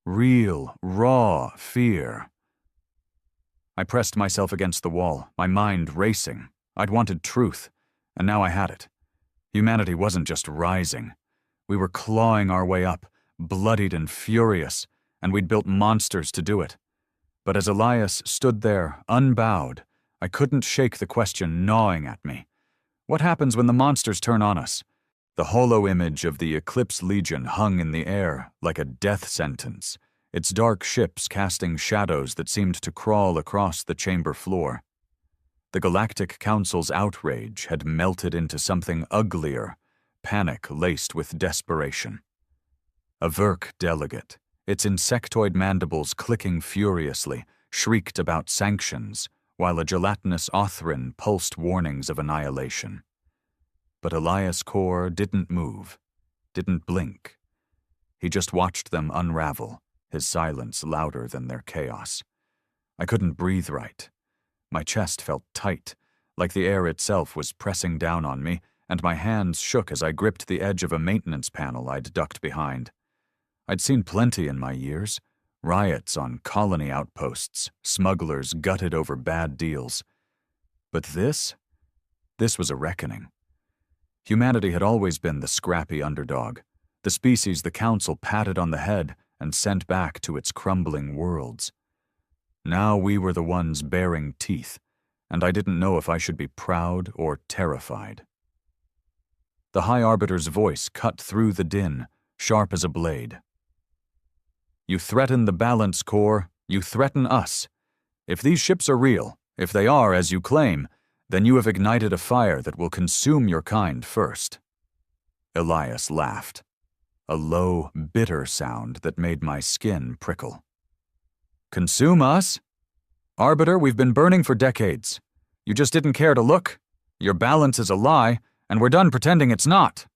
Real, raw fear. I pressed myself against the wall, my mind racing. I'd wanted truth, and now I had it. Humanity wasn't just rising. We were clawing our way up, bloodied and furious, and we'd built monsters to do it. But as Elias stood there, unbowed, I couldn't shake the question gnawing at me. What happens when the monsters turn on us? The holo image of the Eclipse Legion hung in the air like a death sentence, its dark ships casting shadows that seemed to crawl across the chamber floor. The Galactic Council's outrage had melted into something uglier, panic laced with desperation. A Verk delegate, its insectoid mandibles clicking furiously, shrieked about sanctions, while a gelatinous Othrin pulsed warnings of annihilation. But Elias Core didn't move, didn't blink. He just watched them unravel, his silence louder than their chaos. I couldn't breathe right. My chest felt tight, like the air itself was pressing down on me, and my hands shook as I gripped the edge of a maintenance panel I'd ducked behind. I'd seen plenty in my years. Riots on colony outposts, smugglers gutted over bad deals. But this was a reckoning. Humanity had always been the scrappy underdog, the species the Council patted on the head and sent back to its crumbling worlds. Now we were the ones baring teeth, and I didn't know if I should be proud or terrified. The High Arbiter's voice cut through the din, sharp as a blade. You threaten the balance, Corps. You threaten us. If these ships are real, if they are as you claim, then you have ignited a fire that will consume your kind first. Elias laughed, a low, bitter sound that made my skin prickle. Consume us? Arbiter, we've been burning for decades. You just didn't care to look. Your balance is a lie, and we're done pretending it's not.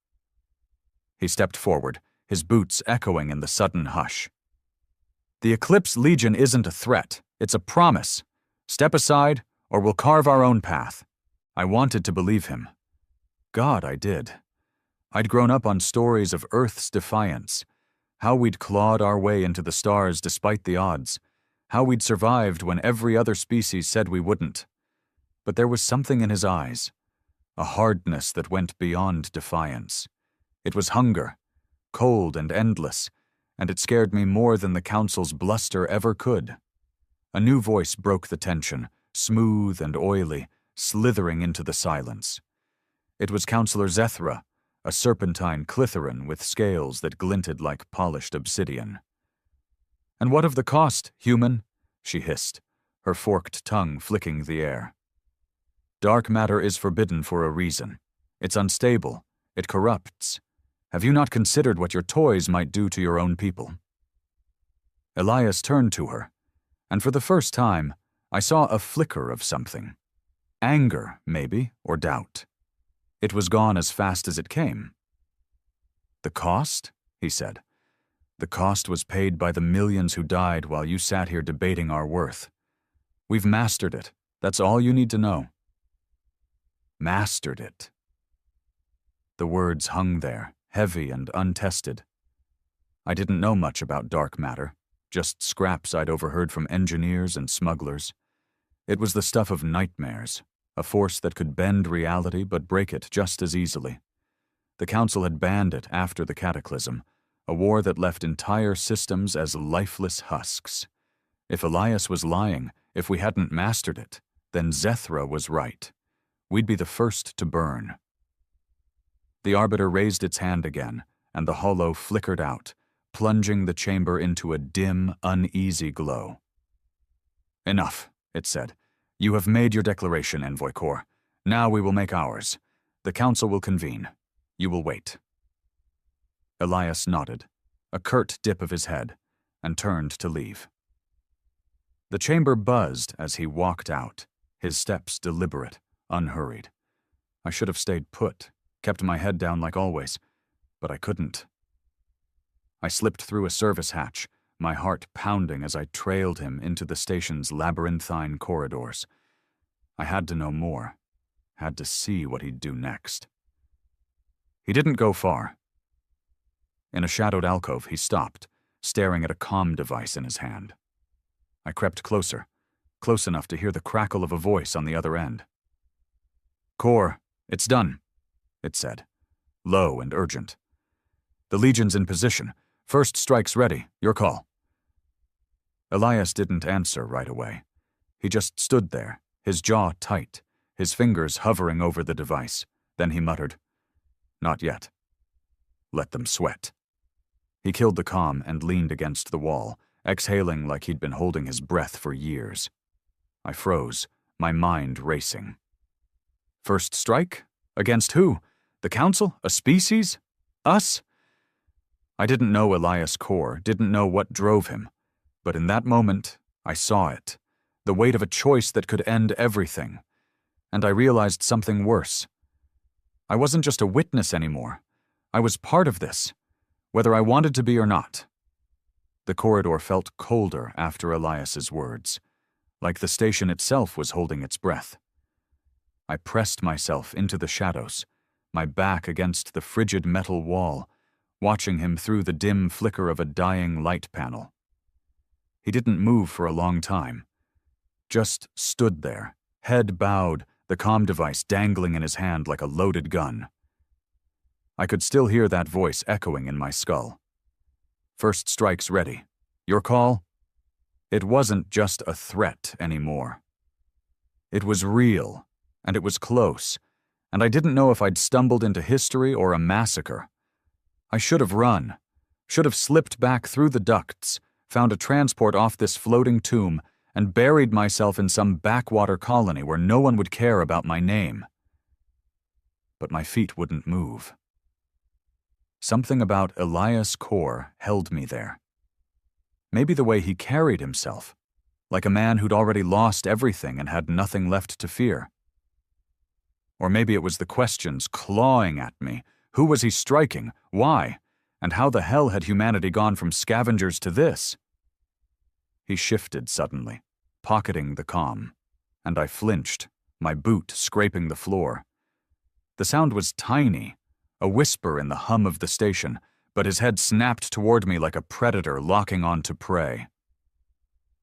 He stepped forward, his boots echoing in the sudden hush. The Eclipse Legion isn't a threat, it's a promise. Step aside, or we'll carve our own path. I wanted to believe him. God, I did. I'd grown up on stories of Earth's defiance, how we'd clawed our way into the stars despite the odds, how we'd survived when every other species said we wouldn't. But there was something in his eyes, a hardness that went beyond defiance. It was hunger, cold and endless, and it scared me more than the Council's bluster ever could. A new voice broke the tension, smooth and oily, slithering into the silence. It was Counselor Zethra, a serpentine clitherin with scales that glinted like polished obsidian. And what of the cost, human? She hissed, her forked tongue flicking the air. Dark matter is forbidden for a reason. It's unstable. It corrupts. Have you not considered what your toys might do to your own people? Elias turned to her, and for the first time, I saw a flicker of something. Anger, maybe, or doubt. It was gone as fast as it came. The cost? He said. The cost was paid by the millions who died while you sat here debating our worth. We've mastered it. That's all you need to know. Mastered it. The words hung there, heavy and untested. I didn't know much about dark matter, just scraps I'd overheard from engineers and smugglers. It was the stuff of nightmares, a force that could bend reality but break it just as easily. The Council had banned it after the Cataclysm, a war that left entire systems as lifeless husks. If Elias was lying, if we hadn't mastered it, then Zethra was right. We'd be the first to burn. The Arbiter raised its hand again, and the hollow flickered out, plunging the chamber into a dim, uneasy glow. Enough, it said. You have made your declaration, Envoy Corps. Now we will make ours. The Council will convene. You will wait. Elias nodded, a curt dip of his head, and turned to leave. The chamber buzzed as he walked out, his steps deliberate, unhurried. I should have stayed put, kept my head down like always, but I couldn't. I slipped through a service hatch, my heart pounding as I trailed him into the station's labyrinthine corridors. I had to know more, had to see what he'd do next. He didn't go far. In a shadowed alcove, he stopped, staring at a comm device in his hand. I crept closer, close enough to hear the crackle of a voice on the other end. Corps, it's done, it said, low and urgent. The Legion's in position. First strike's ready. Your call. Elias didn't answer right away. He just stood there, his jaw tight, his fingers hovering over the device. Then he muttered, Not yet. Let them sweat. He killed the comm and leaned against the wall, exhaling like he'd been holding his breath for years. I froze, my mind racing. First strike? Against who? The Council? A species? Us? I didn't know Elias Corps, didn't know what drove him. But in that moment, I saw it. The weight of a choice that could end everything. And I realized something worse. I wasn't just a witness anymore. I was part of this, whether I wanted to be or not. The corridor felt colder after Elias's words, like the station itself was holding its breath. I pressed myself into the shadows, my back against the frigid metal wall, watching him through the dim flicker of a dying light panel. He didn't move for a long time, just stood there, head bowed, the comm device dangling in his hand like a loaded gun. I could still hear that voice echoing in my skull. "First strike's ready. Your call?" It wasn't just a threat anymore. It was real, and it was close, and I didn't know if I'd stumbled into history or a massacre. I should have run, should have slipped back through the ducts, found a transport off this floating tomb, and buried myself in some backwater colony where no one would care about my name. But my feet wouldn't move. Something about Elias Core held me there. Maybe the way he carried himself, like a man who'd already lost everything and had nothing left to fear. Or maybe it was the questions clawing at me. Who was he striking? Why? And how the hell had humanity gone from scavengers to this? He shifted suddenly, pocketing the comm, and I flinched, my boot scraping the floor. The sound was tiny, a whisper in the hum of the station, but his head snapped toward me like a predator locking on to prey.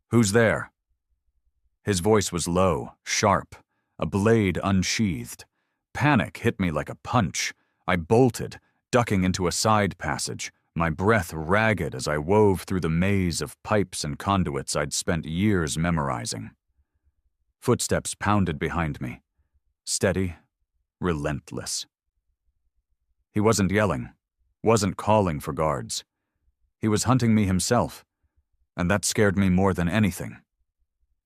"Who's there?" His voice was low, sharp, a blade unsheathed. Panic hit me like a punch. I bolted, ducking into a side passage, my breath ragged as I wove through the maze of pipes and conduits I'd spent years memorizing. Footsteps pounded behind me, steady, relentless. He wasn't yelling, wasn't calling for guards. He was hunting me himself, and that scared me more than anything.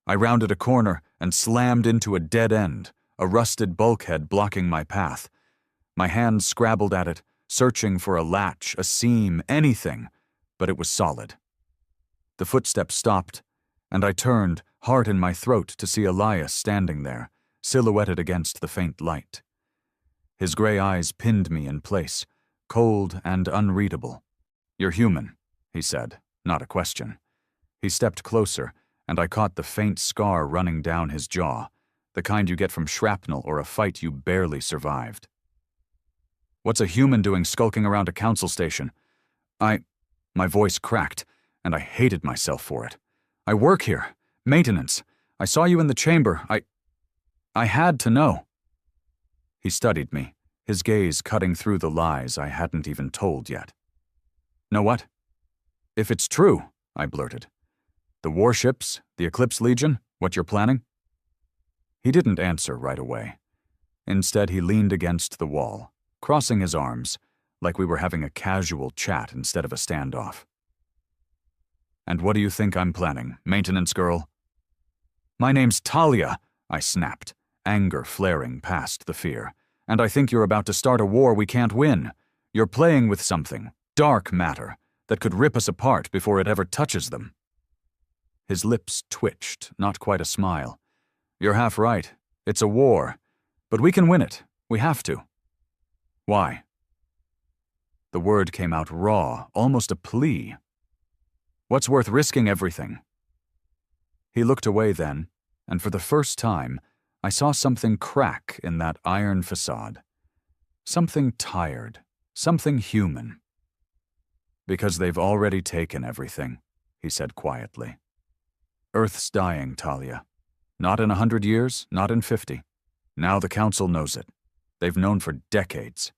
I rounded a corner and slammed into a dead end, a rusted bulkhead blocking my path. My hands scrabbled at it, searching for a latch, a seam, anything, but it was solid. The footsteps stopped, and I turned, heart in my throat, to see Elias standing there, silhouetted against the faint light. His gray eyes pinned me in place, cold and unreadable. "You're human," he said, not a question. He stepped closer, and I caught the faint scar running down his jaw, the kind you get from shrapnel or a fight you barely survived. "What's a human doing skulking around a council station?" My voice cracked, and I hated myself for it. "I work here. Maintenance. I saw you in the chamber. I had to know." He studied me, his gaze cutting through the lies I hadn't even told yet. "Know what?" "If it's true," I blurted. "The warships, the Eclipse Legion, what you're planning?" He didn't answer right away. Instead, he leaned against the wall, crossing his arms, like we were having a casual chat instead of a standoff. "And what do you think I'm planning, maintenance girl?" "My name's Talia," I snapped, anger flaring past the fear. "And I think you're about to start a war we can't win. You're playing with something, dark matter, that could rip us apart before it ever touches them." His lips twitched, not quite a smile. "You're half right. It's a war. But we can win it. We have to." "Why?" The word came out raw, almost a plea. "What's worth risking everything?" He looked away then, and for the first time, I saw something crack in that iron facade. Something tired, something human. "Because they've already taken everything," he said quietly. "Earth's dying, Talia. Not in 100 years, not in 50. Now the Council knows it. They've known for decades,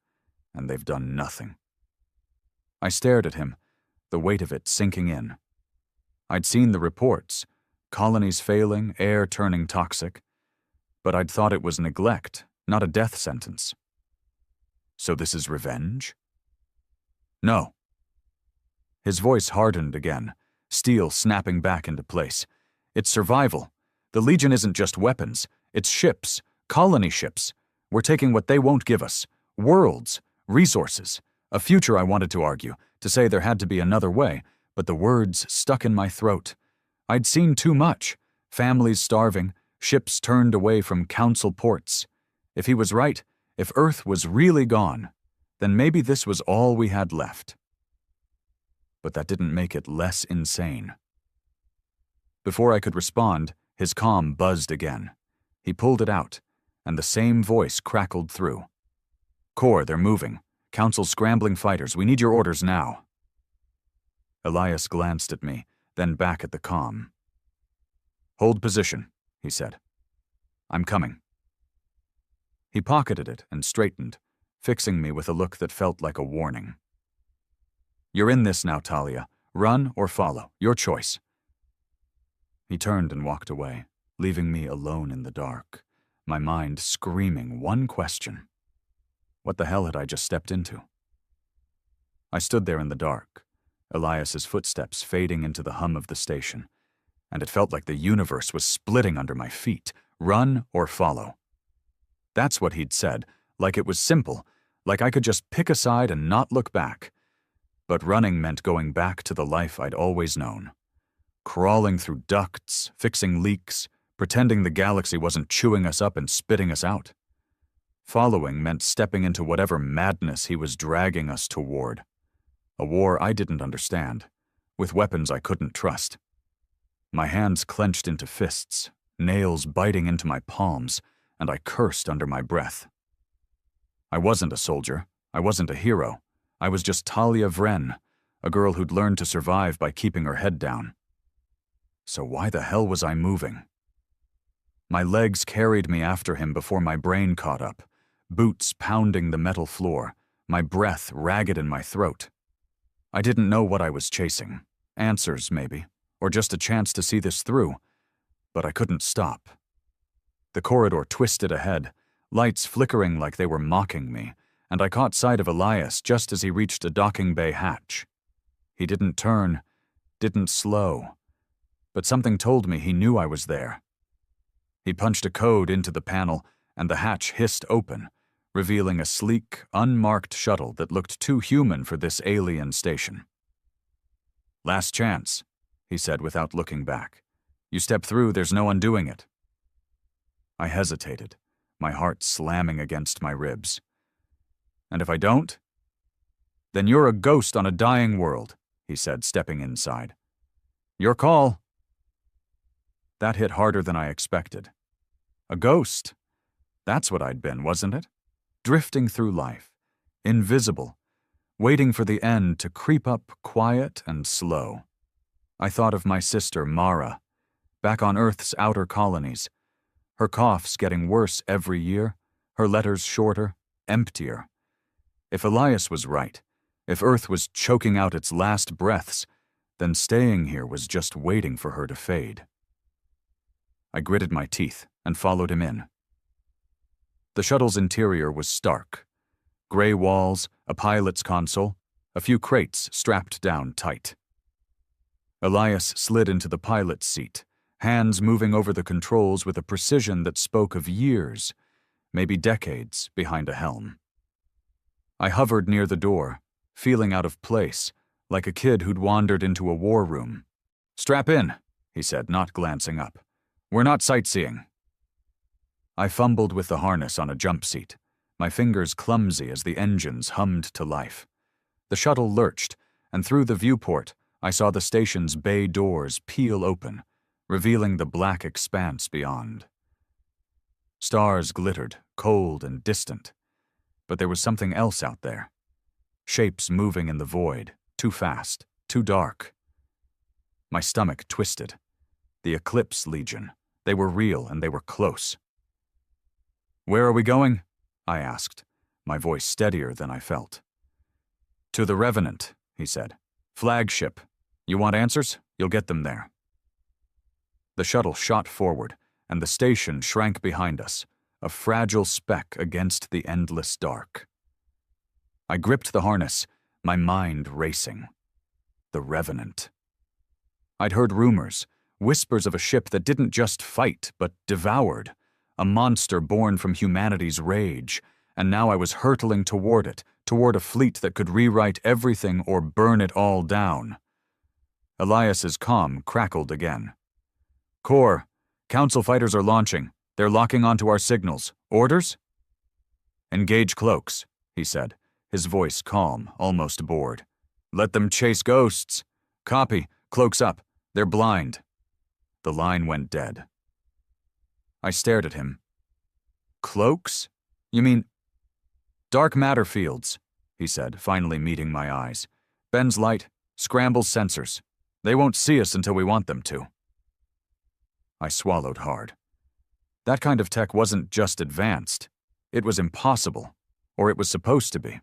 and they've done nothing." I stared at him, the weight of it sinking in. I'd seen the reports, colonies failing, air turning toxic, but I'd thought it was neglect, not a death sentence. "So this is revenge?" "No." His voice hardened again, steel snapping back into place. "It's survival. The Legion isn't just weapons. It's ships, colony ships. We're taking what they won't give us. Worlds, resources, a future I wanted to argue, to say there had to be another way, but the words stuck in my throat. I'd seen too much. Families starving, ships turned away from Council ports. If he was right, if Earth was really gone, then maybe this was all we had left. But that didn't make it less insane. Before I could respond, his comm buzzed again. He pulled it out, and the same voice crackled through. Core, they're moving. Council scrambling fighters. We need your orders now. Elias glanced at me, then back at the comm. Hold position, he said. I'm coming. He pocketed it and straightened, fixing me with a look that felt like a warning. You're in this now, Talia. Run or follow. Your choice. He turned and walked away, leaving me alone in the dark, my mind screaming one question. What the hell had I just stepped into? I stood there in the dark, Elias's footsteps fading into the hum of the station, and it felt like the universe was splitting under my feet. Run or follow. That's what he'd said, like it was simple, like I could just pick a side and not look back. But running meant going back to the life I'd always known. Crawling through ducts, fixing leaks, pretending the galaxy wasn't chewing us up and spitting us out. Following meant stepping into whatever madness he was dragging us toward. A war I didn't understand, with weapons I couldn't trust. My hands clenched into fists, nails biting into my palms, and I cursed under my breath. I wasn't a soldier. I wasn't a hero. I was just Talia Vren, a girl who'd learned to survive by keeping her head down. So why the hell was I moving? My legs carried me after him before my brain caught up, boots pounding the metal floor, my breath ragged in my throat. I didn't know what I was chasing. Answers, maybe, or just a chance to see this through, but I couldn't stop. The corridor twisted ahead, lights flickering like they were mocking me, and I caught sight of Elias just as he reached a docking bay hatch. He didn't turn, didn't slow, but something told me he knew I was there. He punched a code into the panel, and the hatch hissed open, revealing a sleek, unmarked shuttle that looked too human for this alien station. Last chance, he said without looking back. You step through, there's no undoing it. I hesitated, my heart slamming against my ribs. And if I don't? Then you're a ghost on a dying world, he said, stepping inside. Your call. That hit harder than I expected. A ghost. That's what I'd been, wasn't it? Drifting through life, invisible, waiting for the end to creep up quiet and slow. I thought of my sister, Mara, back on Earth's outer colonies, her coughs getting worse every year, her letters shorter, emptier. If Elias was right, if Earth was choking out its last breaths, then staying here was just waiting for her to fade. I gritted my teeth and followed him in. The shuttle's interior was stark. Gray walls, a pilot's console, a few crates strapped down tight. Elias slid into the pilot's seat, hands moving over the controls with a precision that spoke of years, maybe decades, behind a helm. I hovered near the door, feeling out of place, like a kid who'd wandered into a war room. Strap in, he said, not glancing up. We're not sightseeing. I fumbled with the harness on a jump seat, my fingers clumsy as the engines hummed to life. The shuttle lurched, and through the viewport, I saw the station's bay doors peel open, revealing the black expanse beyond. Stars glittered, cold and distant, but there was something else out there. Shapes moving in the void, too fast, too dark. My stomach twisted. The Eclipse Legion. They were real and they were close. Where are we going? I asked, my voice steadier than I felt. To the Revenant, he said. Flagship. You want answers? You'll get them there. The shuttle shot forward, and the station shrank behind us, a fragile speck against the endless dark. I gripped the harness, my mind racing. The Revenant. I'd heard rumors, whispers of a ship that didn't just fight, but devoured, a monster born from humanity's rage, and now I was hurtling toward it, toward a fleet that could rewrite everything or burn it all down. Elias's comm crackled again. Core, Council fighters are launching. They're locking onto our signals. Orders? Engage cloaks, he said, his voice calm, almost bored. Let them chase ghosts. Copy. Cloaks up. They're blind. The line went dead. I stared at him. Cloaks? You mean... Dark matter fields, he said, finally meeting my eyes. Bends light, scrambles sensors. They won't see us until we want them to. I swallowed hard. That kind of tech wasn't just advanced. It was impossible, or it was supposed to be.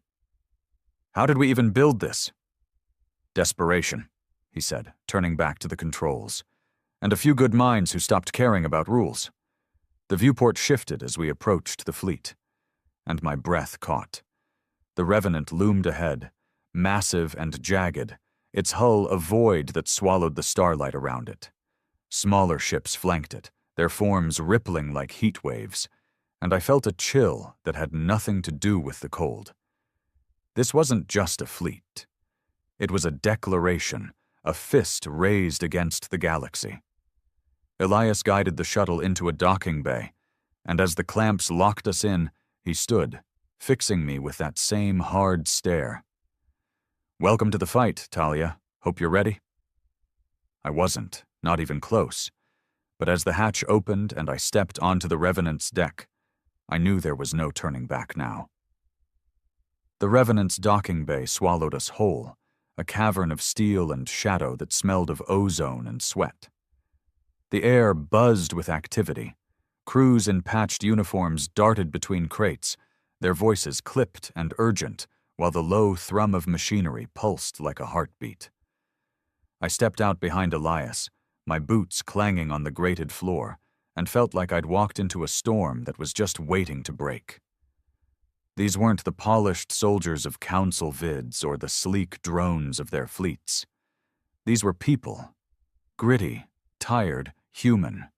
How did we even build this? Desperation, he said, turning back to the controls, and a few good minds who stopped caring about rules. The viewport shifted as we approached the fleet, and my breath caught. The Revenant loomed ahead, massive and jagged, its hull a void that swallowed the starlight around it. Smaller ships flanked it, their forms rippling like heat waves, and I felt a chill that had nothing to do with the cold. This wasn't just a fleet. It was a declaration, a fist raised against the galaxy. Elias guided the shuttle into a docking bay, and as the clamps locked us in, he stood, fixing me with that same hard stare. Welcome to the fight, Talia. Hope you're ready? I wasn't, not even close, but as the hatch opened and I stepped onto the Revenant's deck, I knew there was no turning back now. The Revenant's docking bay swallowed us whole, a cavern of steel and shadow that smelled of ozone and sweat. The air buzzed with activity. Crews in patched uniforms darted between crates, their voices clipped and urgent, while the low thrum of machinery pulsed like a heartbeat. I stepped out behind Elias, my boots clanging on the grated floor, and felt like I'd walked into a storm that was just waiting to break. These weren't the polished soldiers of council vids or the sleek drones of their fleets. These were people, gritty, tired, human,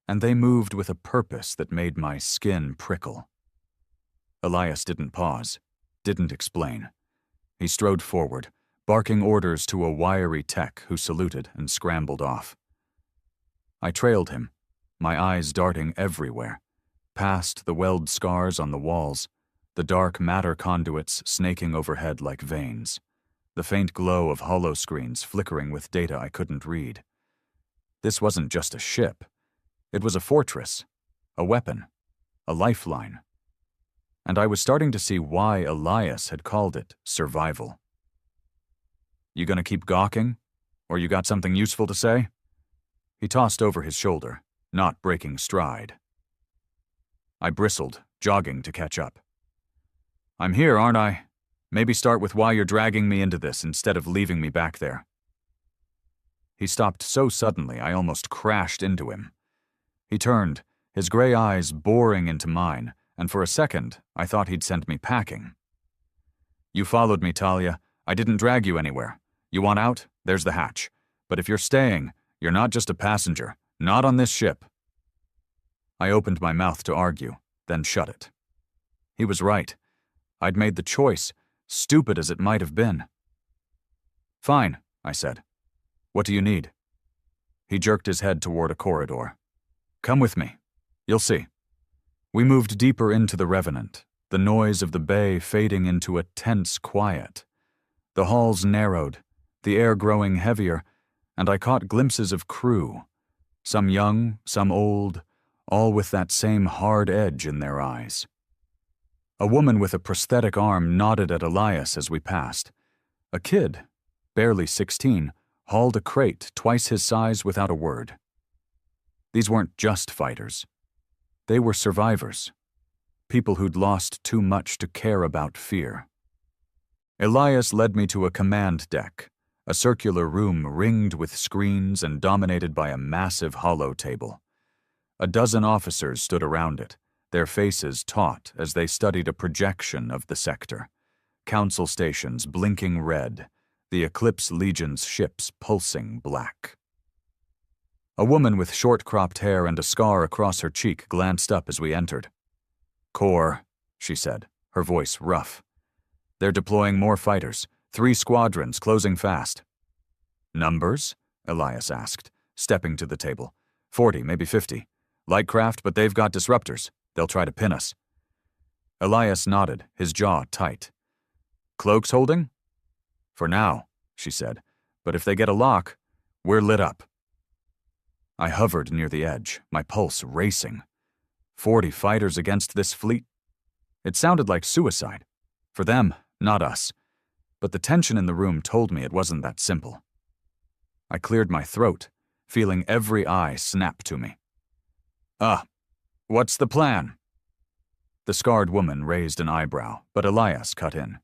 and they moved with a purpose that made my skin prickle. Elias didn't pause, didn't explain. He strode forward, barking orders to a wiry tech who saluted and scrambled off. I trailed him, my eyes darting everywhere, past the weld scars on the walls, the dark matter conduits snaking overhead like veins, the faint glow of holoscreens flickering with data I couldn't read. This wasn't just a ship. It was a fortress, a weapon, a lifeline. And I was starting to see why Elias had called it survival. You gonna keep gawking? Or you got something useful to say? He tossed over his shoulder, not breaking stride. I bristled, jogging to catch up. I'm here, aren't I? Maybe start with why you're dragging me into this instead of leaving me back there. He stopped so suddenly I almost crashed into him. He turned, his gray eyes boring into mine, and for a second I thought he'd sent me packing. You followed me, Talia. I didn't drag you anywhere. You want out? There's the hatch. But if you're staying, you're not just a passenger. Not on this ship. I opened my mouth to argue, then shut it. He was right. I'd made the choice, stupid as it might have been. Fine, I said. What do you need? He jerked his head toward a corridor. Come with me. You'll see. We moved deeper into the Revenant, the noise of the bay fading into a tense quiet. The halls narrowed, the air growing heavier, and I caught glimpses of crew, some young, some old, all with that same hard edge in their eyes. A woman with a prosthetic arm nodded at Elias as we passed. A kid, barely 16, hauled a crate twice his size without a word. These weren't just fighters. They were survivors, people who'd lost too much to care about fear. Elias led me to a command deck, a circular room ringed with screens and dominated by a massive holo table. A dozen officers stood around it, their faces taut as they studied a projection of the sector, council stations blinking red, the Eclipse Legion's ships pulsing black. A woman with short-cropped hair and a scar across her cheek glanced up as we entered. Corps, she said, her voice rough. They're deploying more fighters, 3 squadrons closing fast. Numbers? Elias asked, stepping to the table. 40, maybe 50. Light craft, but they've got disruptors. They'll try to pin us. Elias nodded, his jaw tight. Cloaks holding? For now, she said, but if they get a lock, we're lit up. I hovered near the edge, my pulse racing. 40 fighters against this fleet? It sounded like suicide. For them, not us. But the tension in the room told me it wasn't that simple. I cleared my throat, feeling every eye snap to me. What's the plan?" The scarred woman raised an eyebrow, but Elias cut in.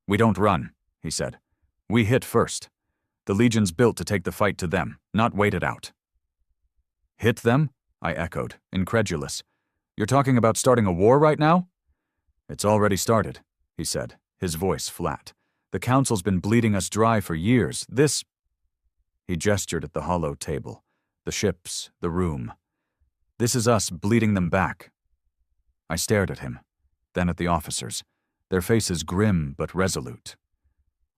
"We don't run," he said. "We hit first. The Legion's built to take the fight to them, not wait it out." "Hit them?" I echoed, incredulous. "You're talking about starting a war right now?" "It's already started," he said, his voice flat. "The Council's been bleeding us dry for years. This—" He gestured at the hollow table, the ships, the room. "This is us bleeding them back." I stared at him, then at the officers, their faces grim but resolute.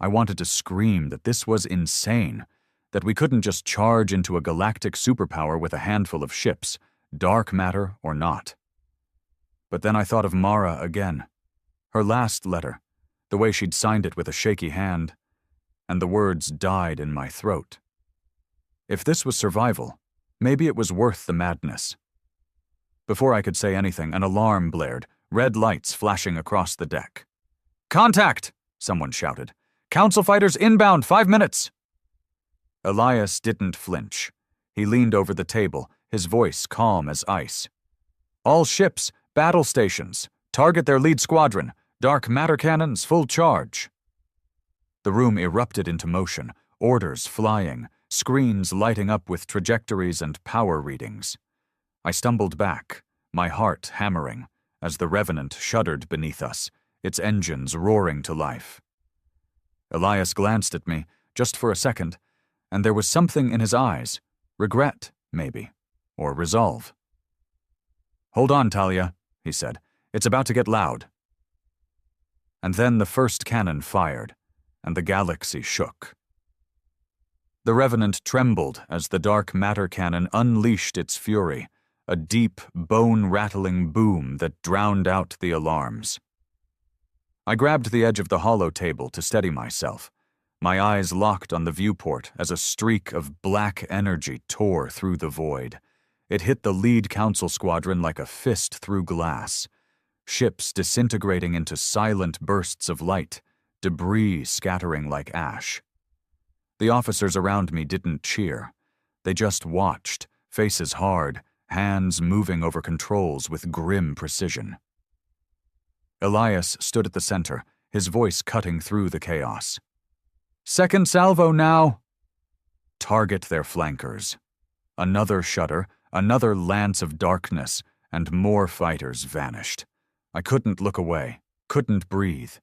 I wanted to scream that this was insane, that we couldn't just charge into a galactic superpower with a handful of ships, dark matter or not. But then I thought of Mara again, her last letter, the way she'd signed it with a shaky hand, and the words died in my throat. If this was survival, maybe it was worth the madness. Before I could say anything, an alarm blared, red lights flashing across the deck. "Contact!" someone shouted. "Council fighters inbound, 5 minutes!" Elias didn't flinch. He leaned over the table, his voice calm as ice. "All ships, battle stations, target their lead squadron, dark matter cannons full charge." The room erupted into motion, orders flying, screens lighting up with trajectories and power readings. I stumbled back, my heart hammering, as the Revenant shuddered beneath us, its engines roaring to life. Elias glanced at me, just for a second, and there was something in his eyes, regret, maybe, or resolve. "Hold on, Talia," he said. "It's about to get loud." And then the first cannon fired, and the galaxy shook. The Revenant trembled as the dark matter cannon unleashed its fury, a deep, bone-rattling boom that drowned out the alarms. I grabbed the edge of the hollow table to steady myself, my eyes locked on the viewport as a streak of black energy tore through the void. It hit the lead council squadron like a fist through glass, ships disintegrating into silent bursts of light, debris scattering like ash. The officers around me didn't cheer. They just watched, faces hard, hands moving over controls with grim precision. Elias stood at the center, his voice cutting through the chaos. "Second salvo now!" Target their flankers. Another shudder, another lance of darkness, and more fighters vanished. I couldn't look away, couldn't breathe.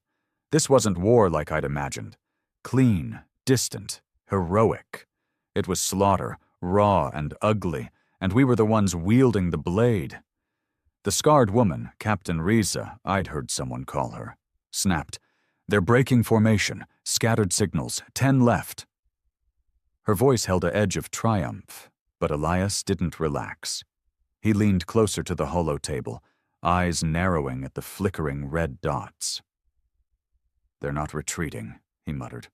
This wasn't war like I'd imagined. Clean, distant, heroic. It was slaughter, raw and ugly, and we were the ones wielding the blade. The scarred woman, Captain Riza, I'd heard someone call her, snapped. "They're breaking formation, scattered signals, 10 left." Her voice held an edge of triumph, but Elias didn't relax. He leaned closer to the hollow table, eyes narrowing at the flickering red dots. "They're not retreating," he muttered.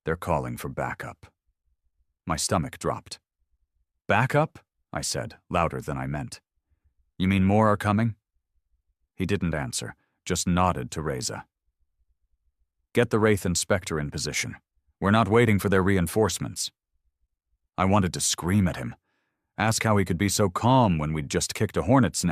"They're calling for backup." My stomach dropped. "Backup?" I said, louder than I meant. "You mean more are coming?" He didn't answer, just nodded to Reza. "Get the Wraith and Spectre in position. We're not waiting for their reinforcements." I wanted to scream at him, ask how he could be so calm when we'd just kicked a hornet's nest.